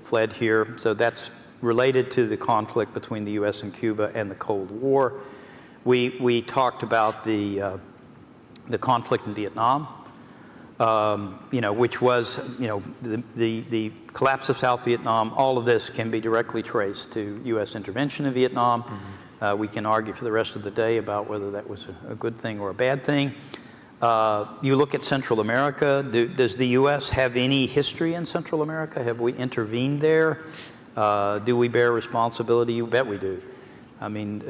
fled here. So that's related to the conflict between the U.S. and Cuba and the Cold War. We talked about the conflict in Vietnam, which was, the collapse of South Vietnam. All of this can be directly traced to U.S. intervention in Vietnam. Mm-hmm. We can argue for the rest of the day about whether that was a good thing or a bad thing. You look at Central America. Does the U.S. have any history in Central America? Have we intervened there? Do we bear responsibility? You bet we do. I mean,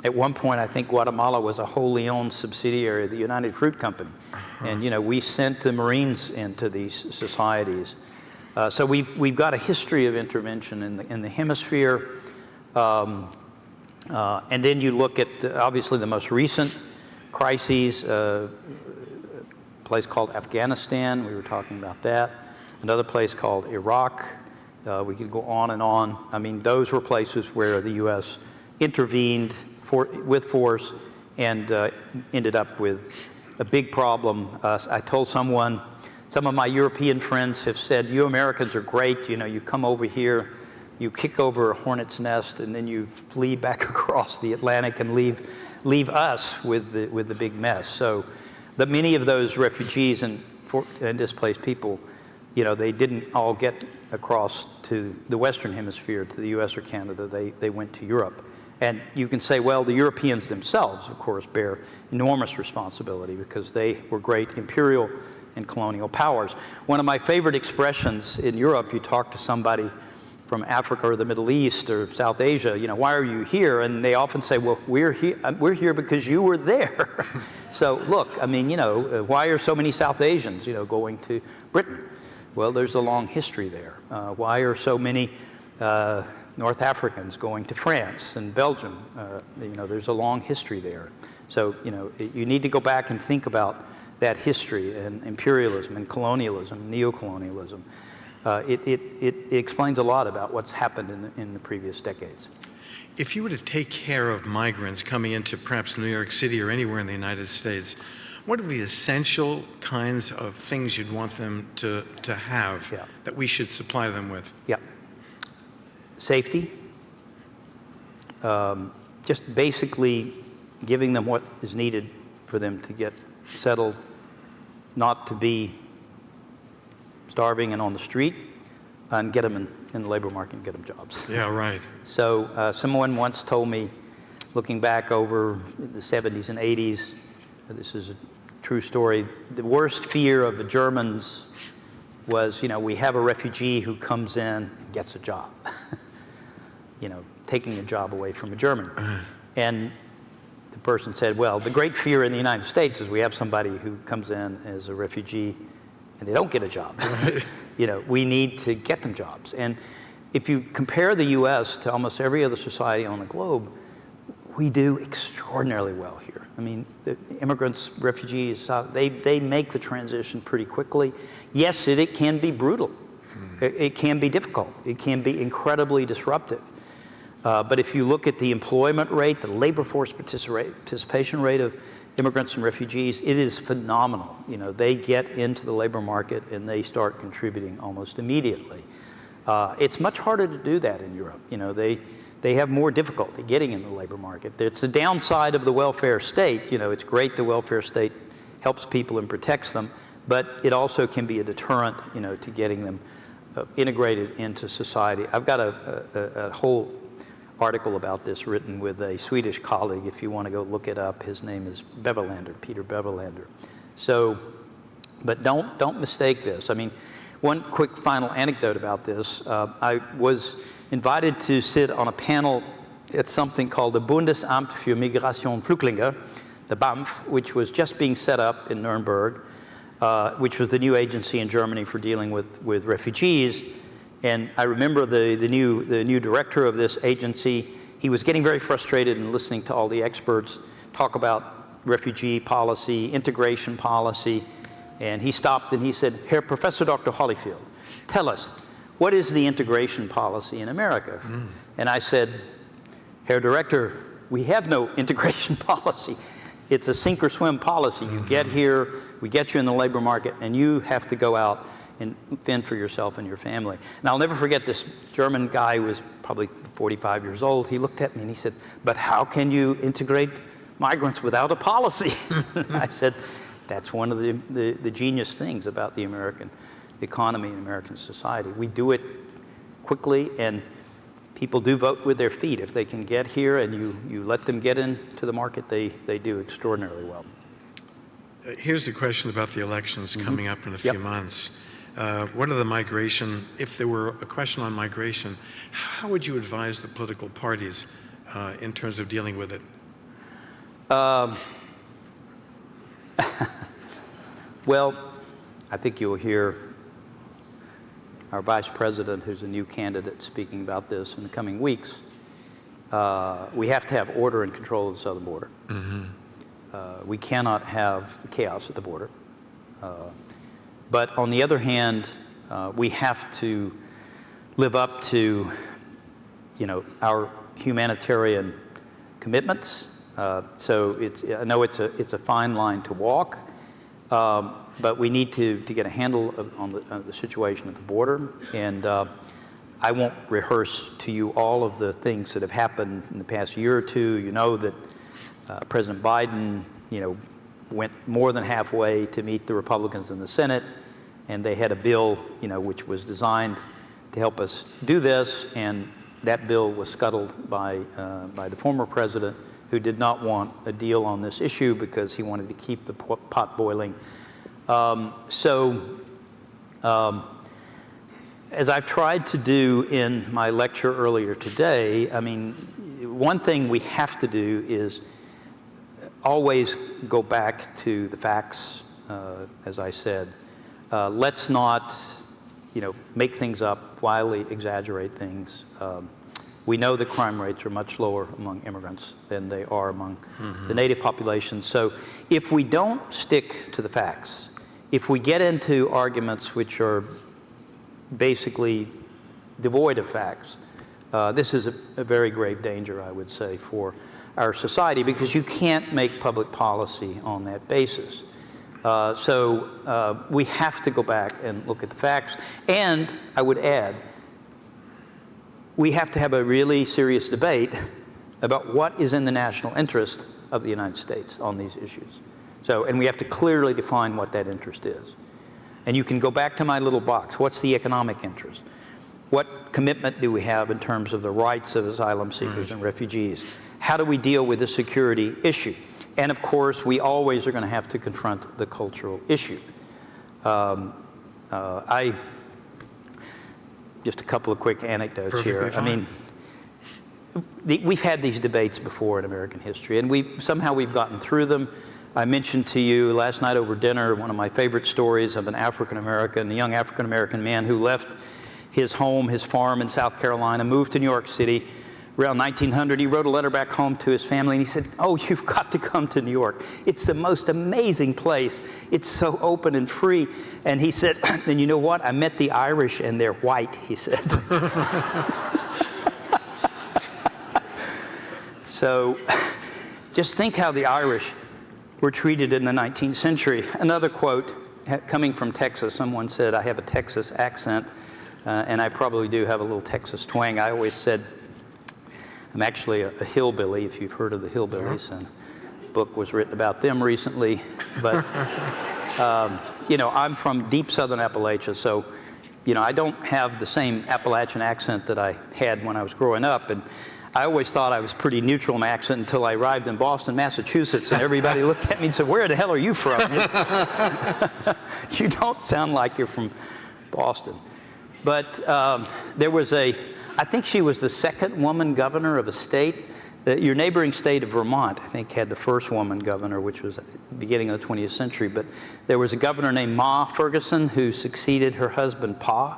at one point, I think Guatemala was a wholly owned subsidiary of the United Fruit Company. Uh-huh. And, we sent the Marines into these societies. So we've got a history of intervention in the hemisphere. And then you look at, obviously, the most recent crises, a place called Afghanistan. We were talking about that. Another place called Iraq. We could go on and on. I mean, those were places where the U.S. intervened with force and ended up with a big problem. I told someone, some of my European friends have said, you Americans are great. You come over here, you kick over a hornet's nest, and then you flee back across the Atlantic and leave us with the big mess. So many of those refugees and displaced people, they didn't all get across to the Western Hemisphere, to the U.S. or Canada. They went to Europe. And you can say, well, the Europeans themselves, of course, bear enormous responsibility because they were great imperial and colonial powers. One of my favorite expressions in Europe, you talk to somebody from Africa or the Middle East or South Asia, why are you here? And they often say, well, we're here because you were there. So look, I mean, why are so many South Asians, going to Britain? Well, there's a long history there. Why are so many North Africans going to France and Belgium? There's a long history there. So, you need to go back and think about that history and imperialism and colonialism, neocolonialism. It explains a lot about what's happened in the previous decades. If you were to take care of migrants coming into perhaps New York City or anywhere in the United States, what are the essential kinds of things you'd want them to have that we should supply them with? Yeah. Safety. Just basically giving them what is needed for them to get settled, not to be starving and on the street, and get them in the labor market and get them jobs. Yeah, right. So someone once told me, looking back over the 70s and 80s, this is a true story, the worst fear of the Germans was, we have a refugee who comes in and gets a job. Taking a job away from a German. And the person said, well, the great fear in the United States is we have somebody who comes in as a refugee and they don't get a job. Right. We need to get them jobs. And if you compare the U.S. to almost every other society on the globe, we do extraordinarily well here. I mean, the immigrants, refugees, they make the transition pretty quickly. Yes, it can be brutal. It can be difficult. It can be incredibly disruptive. But if you look at the employment rate, the labor force participation rate of immigrants and refugees, it is phenomenal. They get into the labor market and they start contributing almost immediately. It's much harder to do that in Europe. They have more difficulty getting in the labor market. It's the downside of the welfare state. It's great the welfare state helps people and protects them, but it also can be a deterrent, to getting them integrated into society. I've got a whole article about this written with a Swedish colleague. If you want to go look it up, his name is Beverlander, Peter Beverlander. So, but don't mistake this. I mean, one quick final anecdote about this. I was invited to sit on a panel at something called the Bundesamt für Migration und Flüchtlinge, the BAMF, which was just being set up in Nuremberg, which was the new agency in Germany for dealing with refugees. And I remember the new director of this agency, he was getting very frustrated and listening to all the experts talk about refugee policy, integration policy, and he stopped and he said, "Herr Professor Dr. Hollifield, tell us, what is the integration policy in America?" And I said, "Herr Director, we have no integration policy. It's a sink or swim policy. You get here, we get you in the labor market, and you have to go out and fend for yourself and your family." And I'll never forget this German guy who was probably 45 years old. He looked at me and he said, "But how can you integrate migrants without a policy?" I said, that's one of the genius things about the American economy and American society. We do it quickly, and people do vote with their feet. If they can get here and you let them get into the market, they do extraordinarily well. Here's the question about the elections coming up in a few months. What are the migration, if there were a question on migration, how would you advise the political parties in terms of dealing with it? Well, I think you'll hear our vice president, who's a new candidate, speaking about this in the coming weeks. We have to have order and control of the southern border. We cannot have chaos at the border. But on the other hand, we have to live up to, our humanitarian commitments. So I know it's a fine line to walk, but we need to get a handle on the situation at the border. And I won't rehearse to you all of the things that have happened in the past year or two. You know that President Biden, went more than halfway to meet the Republicans in the Senate, and they had a bill, which was designed to help us do this, and that bill was scuttled by the former president, who did not want a deal on this issue because he wanted to keep the pot boiling. As I've tried to do in my lecture earlier today, one thing we have to do is always go back to the facts, as I said. Let's not, make things up, wildly exaggerate things. We know that crime rates are much lower among immigrants than they are among the native population. So if we don't stick to the facts, if we get into arguments which are basically devoid of facts, this is a very grave danger, I would say, for our society, because you can't make public policy on that basis. So we have to go back and look at the facts. And I would add, we have to have a really serious debate about what is in the national interest of the United States on these issues. And we have to clearly define what that interest is. And you can go back to my little box. What's the economic interest? What commitment do we have in terms of the rights of asylum seekers and refugees? How do we deal with the security issue? And of course, we always are going to have to confront the cultural issue. Just a couple of quick anecdotes Perfectly here. Fine. We've had these debates before in American history, and we've gotten through them. I mentioned to you last night over dinner one of my favorite stories of a young African-American man who left his home, his farm in South Carolina, moved to New York City. Around 1900, he wrote a letter back home to his family, and he said, "Oh, you've got to come to New York. It's the most amazing place. It's so open and free." And he said, "And you know what? I met the Irish, and they're white," he said. So just think how the Irish were treated in the 19th century. Another quote coming from Texas. Someone said, "I have a Texas accent," and I probably do have a little Texas twang. I always said, I'm actually a hillbilly, if you've heard of the hillbillies, and a book was written about them recently. But, I'm from deep southern Appalachia, so, I don't have the same Appalachian accent that I had when I was growing up. And I always thought I was pretty neutral in my accent until I arrived in Boston, Massachusetts, and everybody looked at me and said, "Where the hell are you from? You don't sound like you're from Boston." But there was I think she was the second woman governor of a state. Your neighboring state of Vermont, I think, had the first woman governor, which was at the beginning of the 20th century. But there was a governor named Ma Ferguson who succeeded her husband, Pa,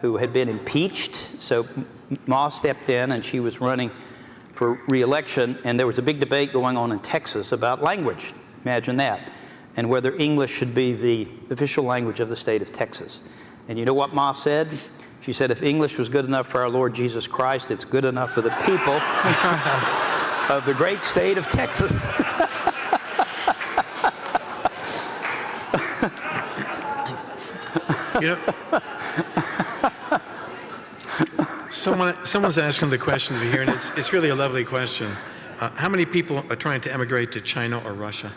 who had been impeached. So Ma stepped in, and she was running for re-election, and there was a big debate going on in Texas about language. Imagine that. And whether English should be the official language of the state of Texas. And you know what Ma said? She said, if English was good enough for our Lord Jesus Christ, it's good enough for the people of the great state of Texas. You know, someone's asking the question over here, and it's really a lovely question. How many people are trying to emigrate to China or Russia?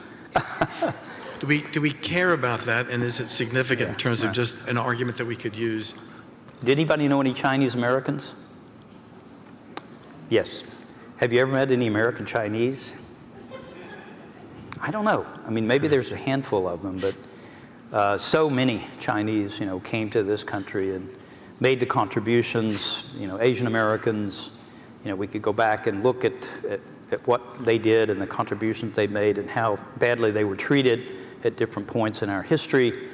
Do we care about that, and is it significant in terms of just an argument that we could use? Did anybody know any Chinese Americans? Yes. Have you ever met any American Chinese? I don't know. I mean, maybe there's a handful of them, but so many Chinese, came to this country and made the contributions. Asian Americans. We could go back and look at what they did and the contributions they made and how badly they were treated at different points in our history.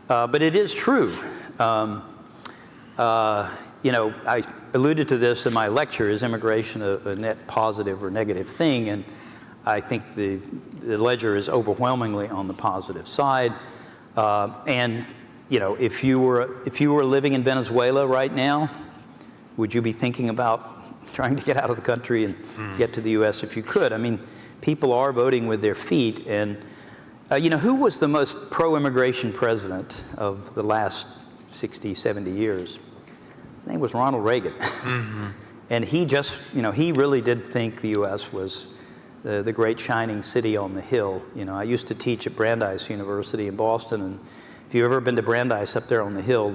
But it is true. I alluded to this in my lecture. Is immigration a net positive or negative thing? And I think the ledger is overwhelmingly on the positive side. If you were living in Venezuela right now, would you be thinking about trying to get out of the country and get to the U.S. if you could? I mean, people are voting with their feet. And who was the most pro-immigration president of the last 60, 70 years? His name was Ronald Reagan. Mm-hmm. And he just, he really did think the U.S. was the great shining city on the hill. I used to teach at Brandeis University in Boston, and if you've ever been to Brandeis up there on the hill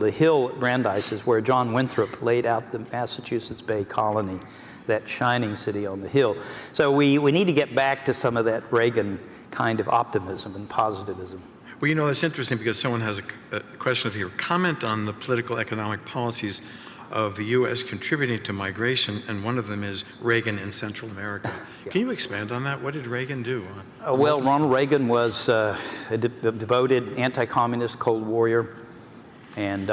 at Brandeis is where John Winthrop laid out the Massachusetts Bay Colony, that shining city on the hill. So we need to get back to some of that Reagan kind of optimism and positivism. Well, it's interesting because someone has a question here. Comment on the political economic policies of the U.S. contributing to migration, and one of them is Reagan in Central America. Can you expand on that? What did Reagan do? Well, Ronald Reagan was a devoted anti-communist Cold Warrior, and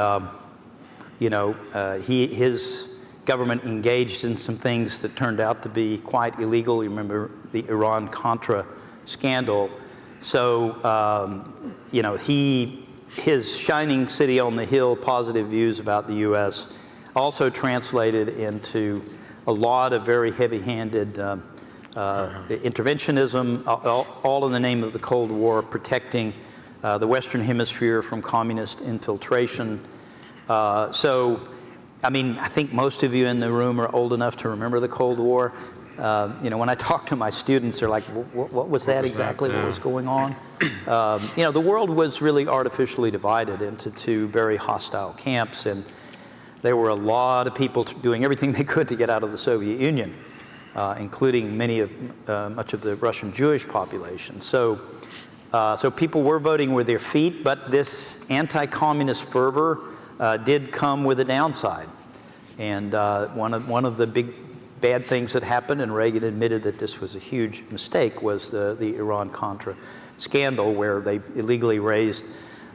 his government engaged in some things that turned out to be quite illegal. You remember the Iran-Contra scandal. So, his shining city on the hill, positive views about the U.S., also translated into a lot of very heavy-handed interventionism, all in the name of the Cold War, protecting the Western Hemisphere from communist infiltration. I think most of you in the room are old enough to remember the Cold War. When I talk to my students, they're like, what was that exactly? What was going on? The world was really artificially divided into two very hostile camps, and there were a lot of people doing everything they could to get out of the Soviet Union, including much of the Russian Jewish population. So people were voting with their feet, but this anti-communist fervor did come with a downside. And one of the big bad things that happened, and Reagan admitted that this was a huge mistake, was the Iran-Contra scandal, where they illegally raised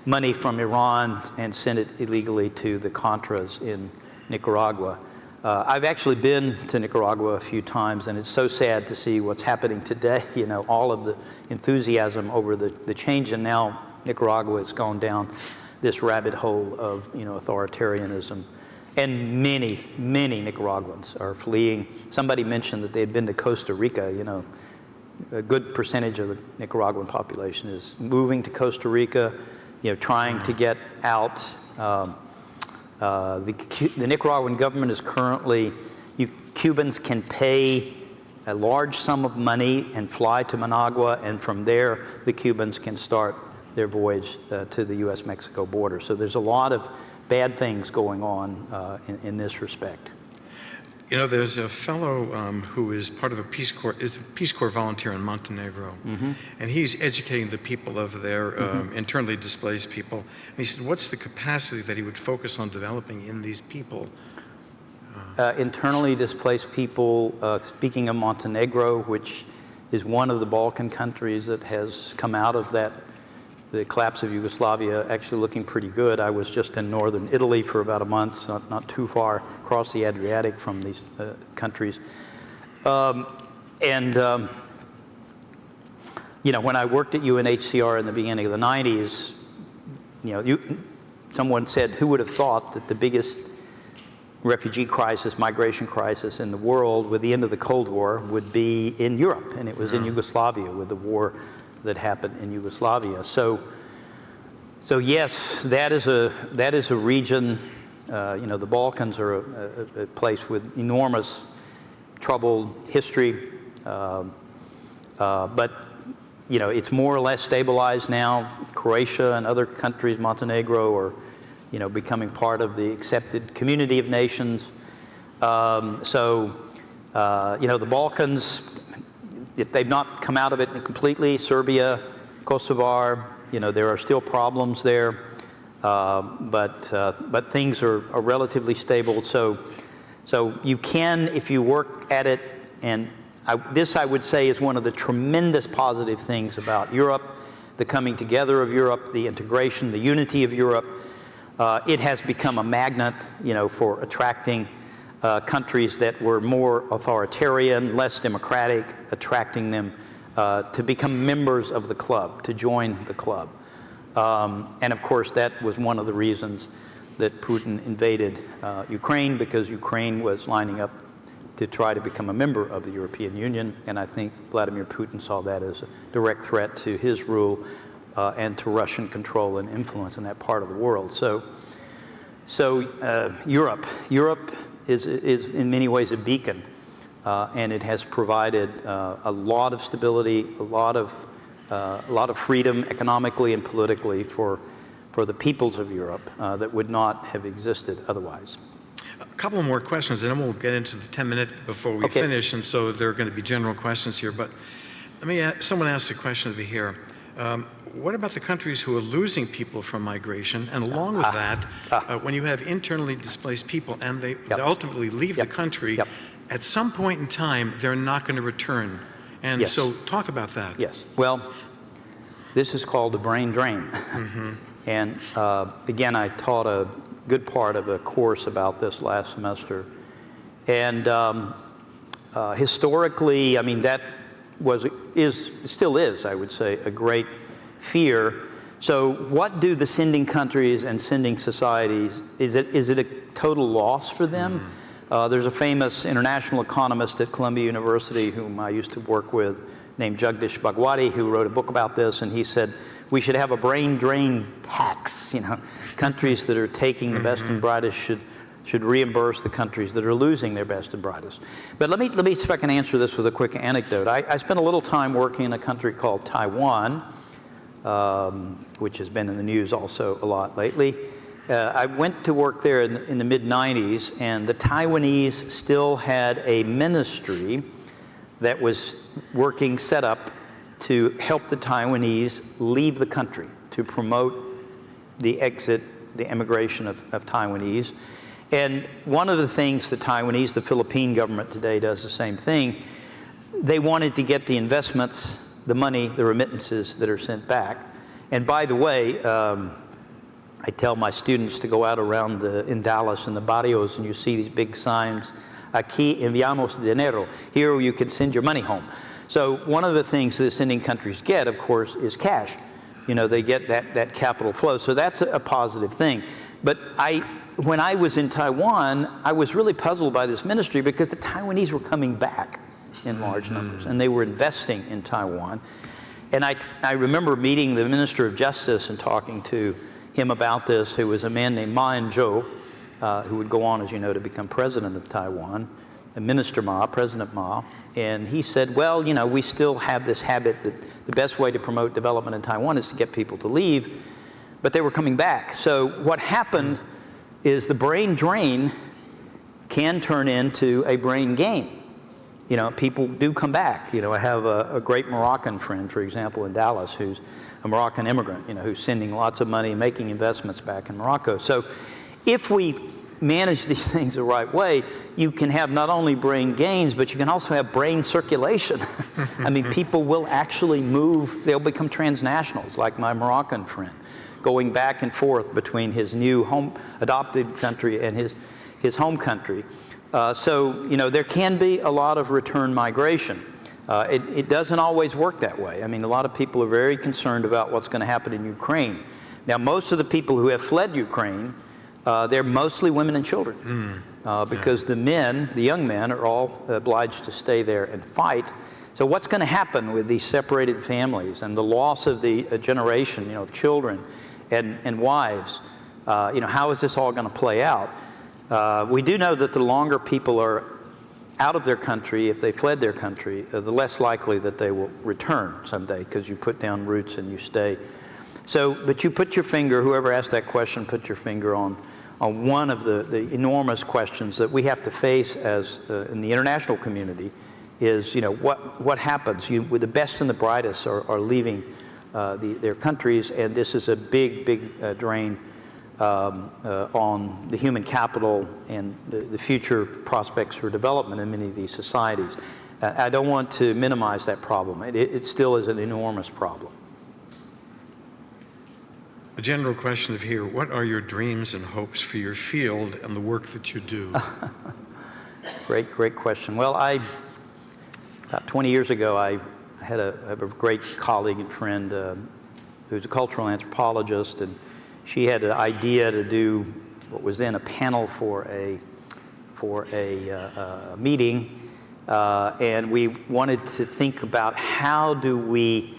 money from Iran and sent it illegally to the Contras in Nicaragua. I've actually been to Nicaragua a few times, and it's so sad to see what's happening today. All of the enthusiasm over the change, and now Nicaragua has gone down this rabbit hole of authoritarianism. And many, many Nicaraguans are fleeing. Somebody mentioned that they had been to Costa Rica. A good percentage of the Nicaraguan population is moving to Costa Rica, trying to get out. The Nicaraguan government is currently, Cubans can pay a large sum of money and fly to Managua, and from there the Cubans can start their voyage to the U.S.-Mexico border. So there's a lot of bad things going on in this respect. There's a fellow who is part of a Peace Corps volunteer in Montenegro, mm-hmm. and he's educating the people of there, mm-hmm. internally displaced people. And he said, what's the capacity that he would focus on developing in these people? Internally displaced people, speaking of Montenegro, which is one of the Balkan countries that has come out of the collapse of Yugoslavia actually looking pretty good. I was just in northern Italy for about a month, not too far across the Adriatic from these countries. You know, when I worked at UNHCR in the beginning of the 90s, you know, someone said, who would have thought that the biggest refugee crisis, migration crisis in the world with the end of the Cold War would be in Europe, and it was in Yugoslavia with the war that happened in Yugoslavia. So yes, that is a region. You know, the Balkans are a place with enormous troubled history, but you know, it's more or less stabilized now. Croatia and other countries, Montenegro, are, you know, becoming part of the accepted community of nations. You know, the Balkans, they've not come out of it completely. Serbia, Kosovo, you know, there are still problems there, but things are relatively stable. So you can, if you work at it, and this I would say is one of the tremendous positive things about Europe, the coming together of Europe, the integration, the unity of Europe. It has become a magnet, you know, for attracting countries that were more authoritarian, less democratic, attracting them to become members of the club, to join the club. And of course, that was one of the reasons that Putin invaded Ukraine, because Ukraine was lining up to try to become a member of the European Union, and I think Vladimir Putin saw that as a direct threat to his rule and to Russian control and influence in that part of the world. So Europe is in many ways a beacon, and it has provided a lot of stability, a lot of freedom economically and politically for the peoples of Europe that would not have existed otherwise. A couple more questions, and then we'll get into the 10-minute before we finish, and so there are going to be general questions here. But let me someone asked a question over here. What about the countries who are losing people from migration? And along with that, when you have internally displaced people and they ultimately leave the country, at some point in time, they're not going to return. And so talk about that. Yes. Well, this is called the brain drain. And again, I taught a good part of a course about this last semester. And historically, I mean, that still is, I would say, a great fear. So what do the sending countries and sending societies, is it a total loss for them? There's a famous international economist at Columbia University whom I used to work with named Jagdish Bhagwati, who wrote a book about this, and he said, we should have a brain drain tax. You know, countries that are taking the best and brightest should reimburse the countries that are losing their best and brightest. But let me see if I can answer this with a quick anecdote. I spent a little time working in a country called Taiwan, which has been in the news also a lot lately. I went to work there in the mid-90s, and the Taiwanese still had a ministry that was set up to help the Taiwanese leave the country, to promote the emigration of Taiwanese. And one of the things the Taiwanese, the Philippine government today does the same thing. They wanted to get the investments, the money, the remittances that are sent back. And by the way, I tell my students to go out around in Dallas in the barrios, and you see these big signs, aquí enviamos dinero, here you can send your money home. So one of the things the sending countries get, of course, is cash. You know, they get that capital flow. So that's a positive thing. But when I was in Taiwan, I was really puzzled by this ministry because the Taiwanese were coming back in large numbers, and they were investing in Taiwan. And I remember meeting the Minister of Justice and talking to him about this, who was a man named Ma In-jo, who would go on, as you know, to become president of Taiwan, and Minister Ma, President Ma. And he said, well, you know, we still have this habit that the best way to promote development in Taiwan is to get people to leave, but they were coming back. So what happened is the brain drain can turn into a brain gain. You know, people do come back. You know, I have a great Moroccan friend, for example, in Dallas, who's a Moroccan immigrant, you know, who's sending lots of money, making investments back in Morocco. So if we manage these things the right way, you can have not only brain gains, but you can also have brain circulation. I mean, people will actually move, they'll become transnationals, like my Moroccan friend, going back and forth between his new adopted country and his home country. So, you know, there can be a lot of return migration. It doesn't always work that way. I mean, a lot of people are very concerned about what's going to happen in Ukraine. Now, most of the people who have fled Ukraine, they're mostly women and children, because the young men, are all obliged to stay there and fight. So what's going to happen with these separated families and the loss of the generation, you know, of children and wives? You know, how is this all going to play out? We do know that the longer people are out of their country, if they fled their country, the less likely that they will return someday, because you put down roots and you stay. So, but you put your finger, whoever asked that question, put your finger on one of the enormous questions that we have to face as in the international community is, you know, what happens? With the best and the brightest are leaving their countries, and this is a big drain on the human capital and the future prospects for development in many of these societies. I don't want to minimize that problem. It still is an enormous problem. A general question of here, what are your dreams and hopes for your field and the work that you do? Great question. Well, about 20 years ago, I have a great colleague and friend who's a cultural anthropologist, and she had an idea to do what was then a panel for a meeting, and we wanted to think about how do we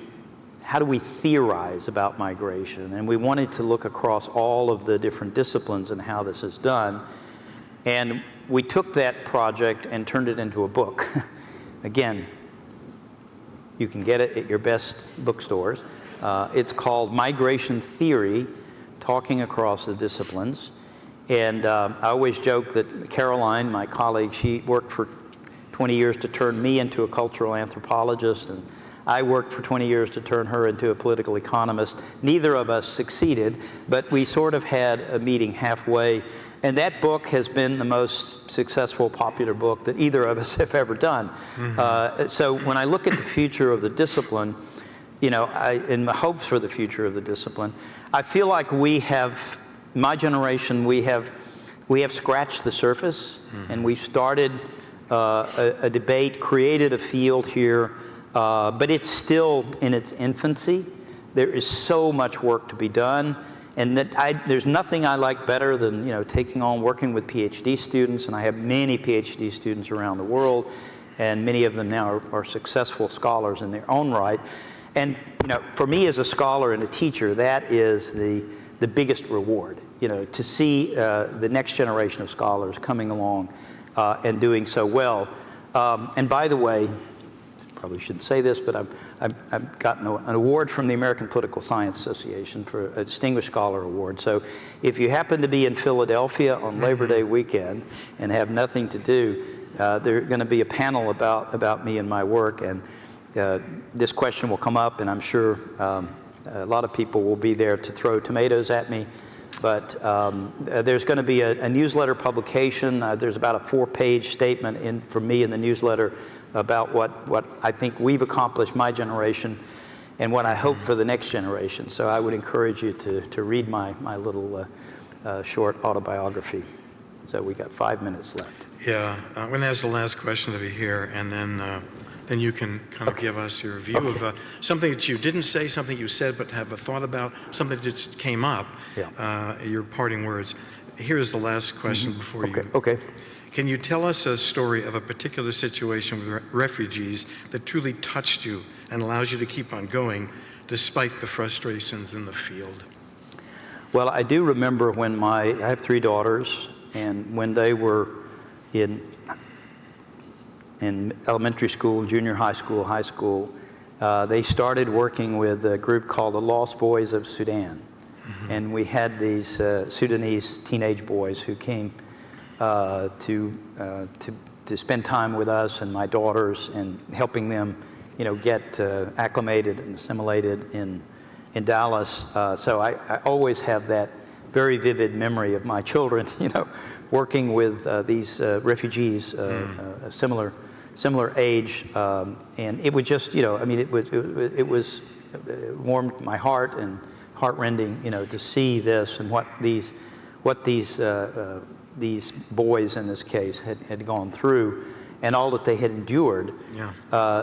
theorize about migration, and we wanted to look across all of the different disciplines and how this is done. And we took that project and turned it into a book. Again, you can get it at your best bookstores. It's called Migration Theory, Talking Across the Disciplines. And I always joke that Caroline, my colleague, she worked for 20 years to turn me into a cultural anthropologist, and I worked for 20 years to turn her into a political economist. Neither of us succeeded, but we sort of had a meeting halfway. And that book has been the most successful, popular book that either of us have ever done. So when I look at the future of the discipline, you know, in the hopes for the future of the discipline, I feel like we have, my generation, we have scratched the surface, and we've started a debate, created a field here, but it's still in its infancy. There is so much work to be done, and there's nothing I like better than, you know, working with PhD students, and I have many PhD students around the world, and many of them now are successful scholars in their own right. And, you know, for me as a scholar and a teacher, that is the biggest reward, you know, to see the next generation of scholars coming along and doing so well. And by the way, probably shouldn't say this, but I've gotten an award from the American Political Science Association for a Distinguished Scholar Award. So if you happen to be in Philadelphia on Labor Day weekend and have nothing to do, there's going to be a panel about me and my work, and this question will come up, and I'm sure a lot of people will be there to throw tomatoes at me. But there's going to be a newsletter publication. There's about a 4-page statement from me in the newsletter about what I think we've accomplished, my generation, and what I hope for the next generation. So I would encourage you to read my little short autobiography. So we got 5 minutes left. Yeah, I'm going to ask the last question over here, and then you can kind of give us your view of something that you didn't say, something you said but have a thought about, something that just came up, your parting words. Here's the last question before you. Okay. Can you tell us a story of a particular situation with refugees that truly touched you and allows you to keep on going despite the frustrations in the field? Well, I do remember when I have 3 daughters, and when they were in elementary school, junior high school, they started working with a group called the Lost Boys of Sudan. And we had these Sudanese teenage boys who came to spend time with us and my daughters, and helping them, you know, get acclimated and assimilated in Dallas. So I always have that very vivid memory of my children, working with these refugees, a similar age, and it would just, it warmed my heart and heartrending, to see this and what these boys in this case had gone through, and all that they had endured. Yeah.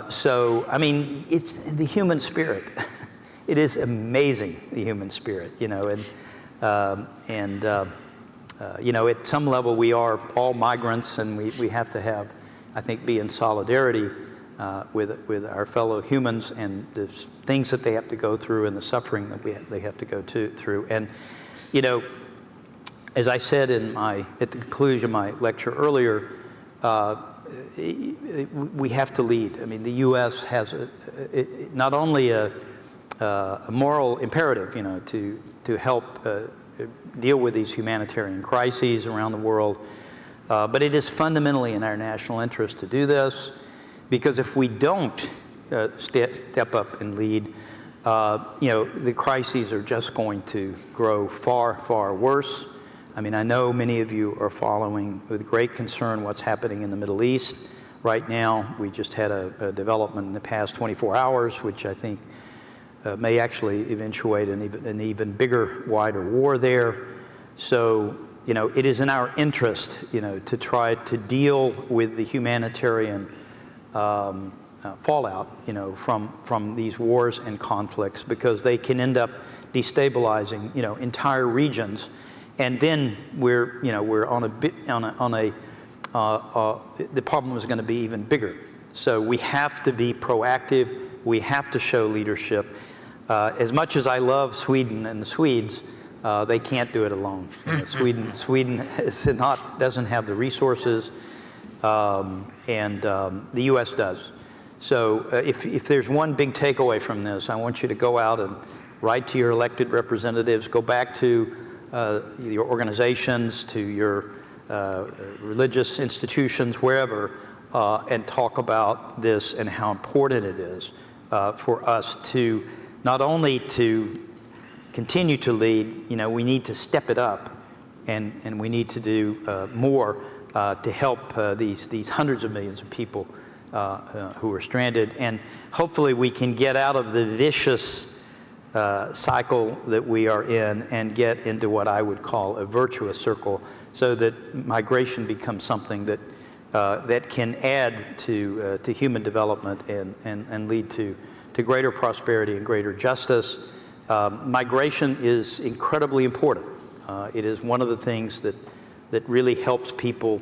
So, I mean, it's the human spirit. It is amazing, the human spirit, at some level we are all migrants, and we have to have, I think, be in solidarity with our fellow humans and the things that they have to go through and the suffering that they have to go through. And, as I said at the conclusion of my lecture earlier, we have to lead. I mean, the U.S. has not only a moral imperative, to help deal with these humanitarian crises around the world, but it is fundamentally in our national interest to do this, because if we don't step up and lead, the crises are just going to grow far, far worse. I mean, I know many of you are following with great concern what's happening in the Middle East right now. We just had a development in the past 24 hours, which I think may actually eventuate an even bigger, wider war there. So, it is in our interest, to try to deal with the humanitarian fallout, from these wars and conflicts, because they can end up destabilizing, entire regions. And then we're the problem is going to be even bigger. So we have to be proactive. We have to show leadership. As much as I love Sweden and the Swedes, they can't do it alone. Sweden doesn't have the resources, and the U.S. does. So if there's one big takeaway from this, I want you to go out and write to your elected representatives, go back to your organizations, to your religious institutions, wherever, and talk about this and how important it is for us to not only to continue to lead, we need to step it up, and we need to do more to help these hundreds of millions of people who are stranded. And hopefully we can get out of the vicious cycle that we are in and get into what I would call a virtuous circle, so that migration becomes something that can add to human development and lead to greater prosperity and greater justice. Migration is incredibly important. It is one of the things that really helps people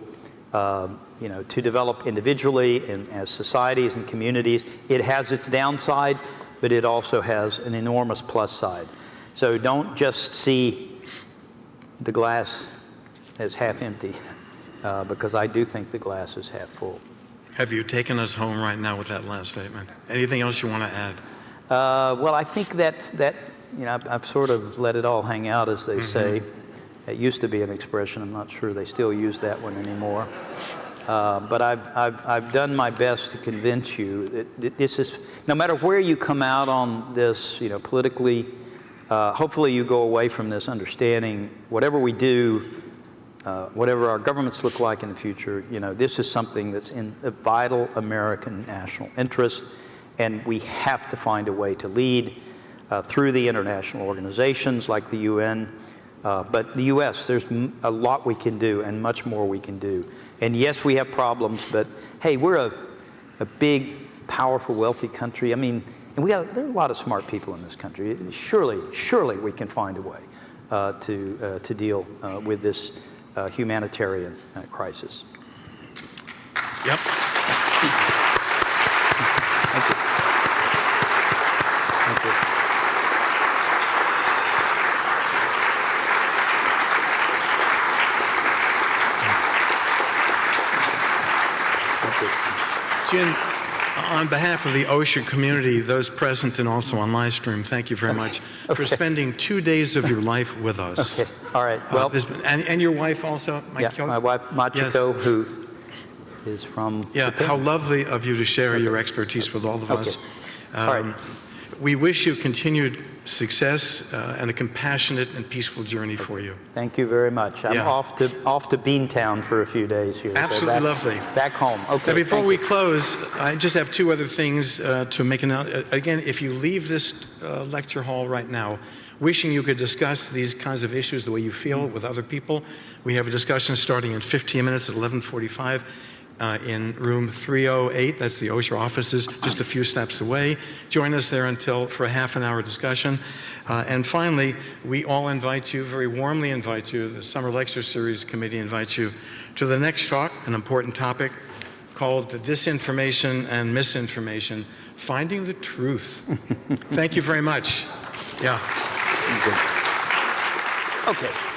to develop individually and as societies and communities. It has its downside, but it also has an enormous plus side. So don't just see the glass as half empty, because I do think the glass is half full. Have you taken us home right now with that last statement? Anything else you want to add? Well, I think that I've sort of let it all hang out, as they say. It used to be an expression. I'm not sure they still use that one anymore. But I've done my best to convince you that this is, no matter where you come out on this, politically, hopefully you go away from this understanding whatever we do, whatever our governments look like in the future, this is something that's in the vital American national interest, and we have to find a way to lead through the international organizations like the UN. But the U.S., there's a lot we can do and much more we can do. And yes, we have problems, but hey, we're a big, powerful, wealthy country. I mean, and there are a lot of smart people in this country. Surely we can find a way to deal with this humanitarian crisis. Yep. Thank you. Thank you. Jin, on behalf of the OSHER community, those present and also on live stream, thank you very much for spending 2 days of your life with us. Okay. All right. Well, and your wife also, Machiko? Yeah, my wife, Machiko, Yes. who is from Yeah, Japan. how lovely of you to share your expertise with all of us. All right. We wish you continued success and a compassionate and peaceful journey for you. Thank you very much. I'm Yeah. off to Beantown for a few days here. so Absolutely back- lovely. Back home. Okay. Now, before thank we you. close, I just have two other things to make an again, if you leave this lecture hall right now, wishing you could discuss these kinds of issues the way you feel with other people, we have a discussion starting in 15 minutes at 11:45 in room 308. That's the OSHER offices, just a few steps away. Join us there for a half an hour discussion. And finally, we all invite you, very warmly invite you, the Summer Lecture Series Committee invites you to the next talk, an important topic called Disinformation and Misinformation, Finding the Truth. Thank you very much. Yeah. Okay.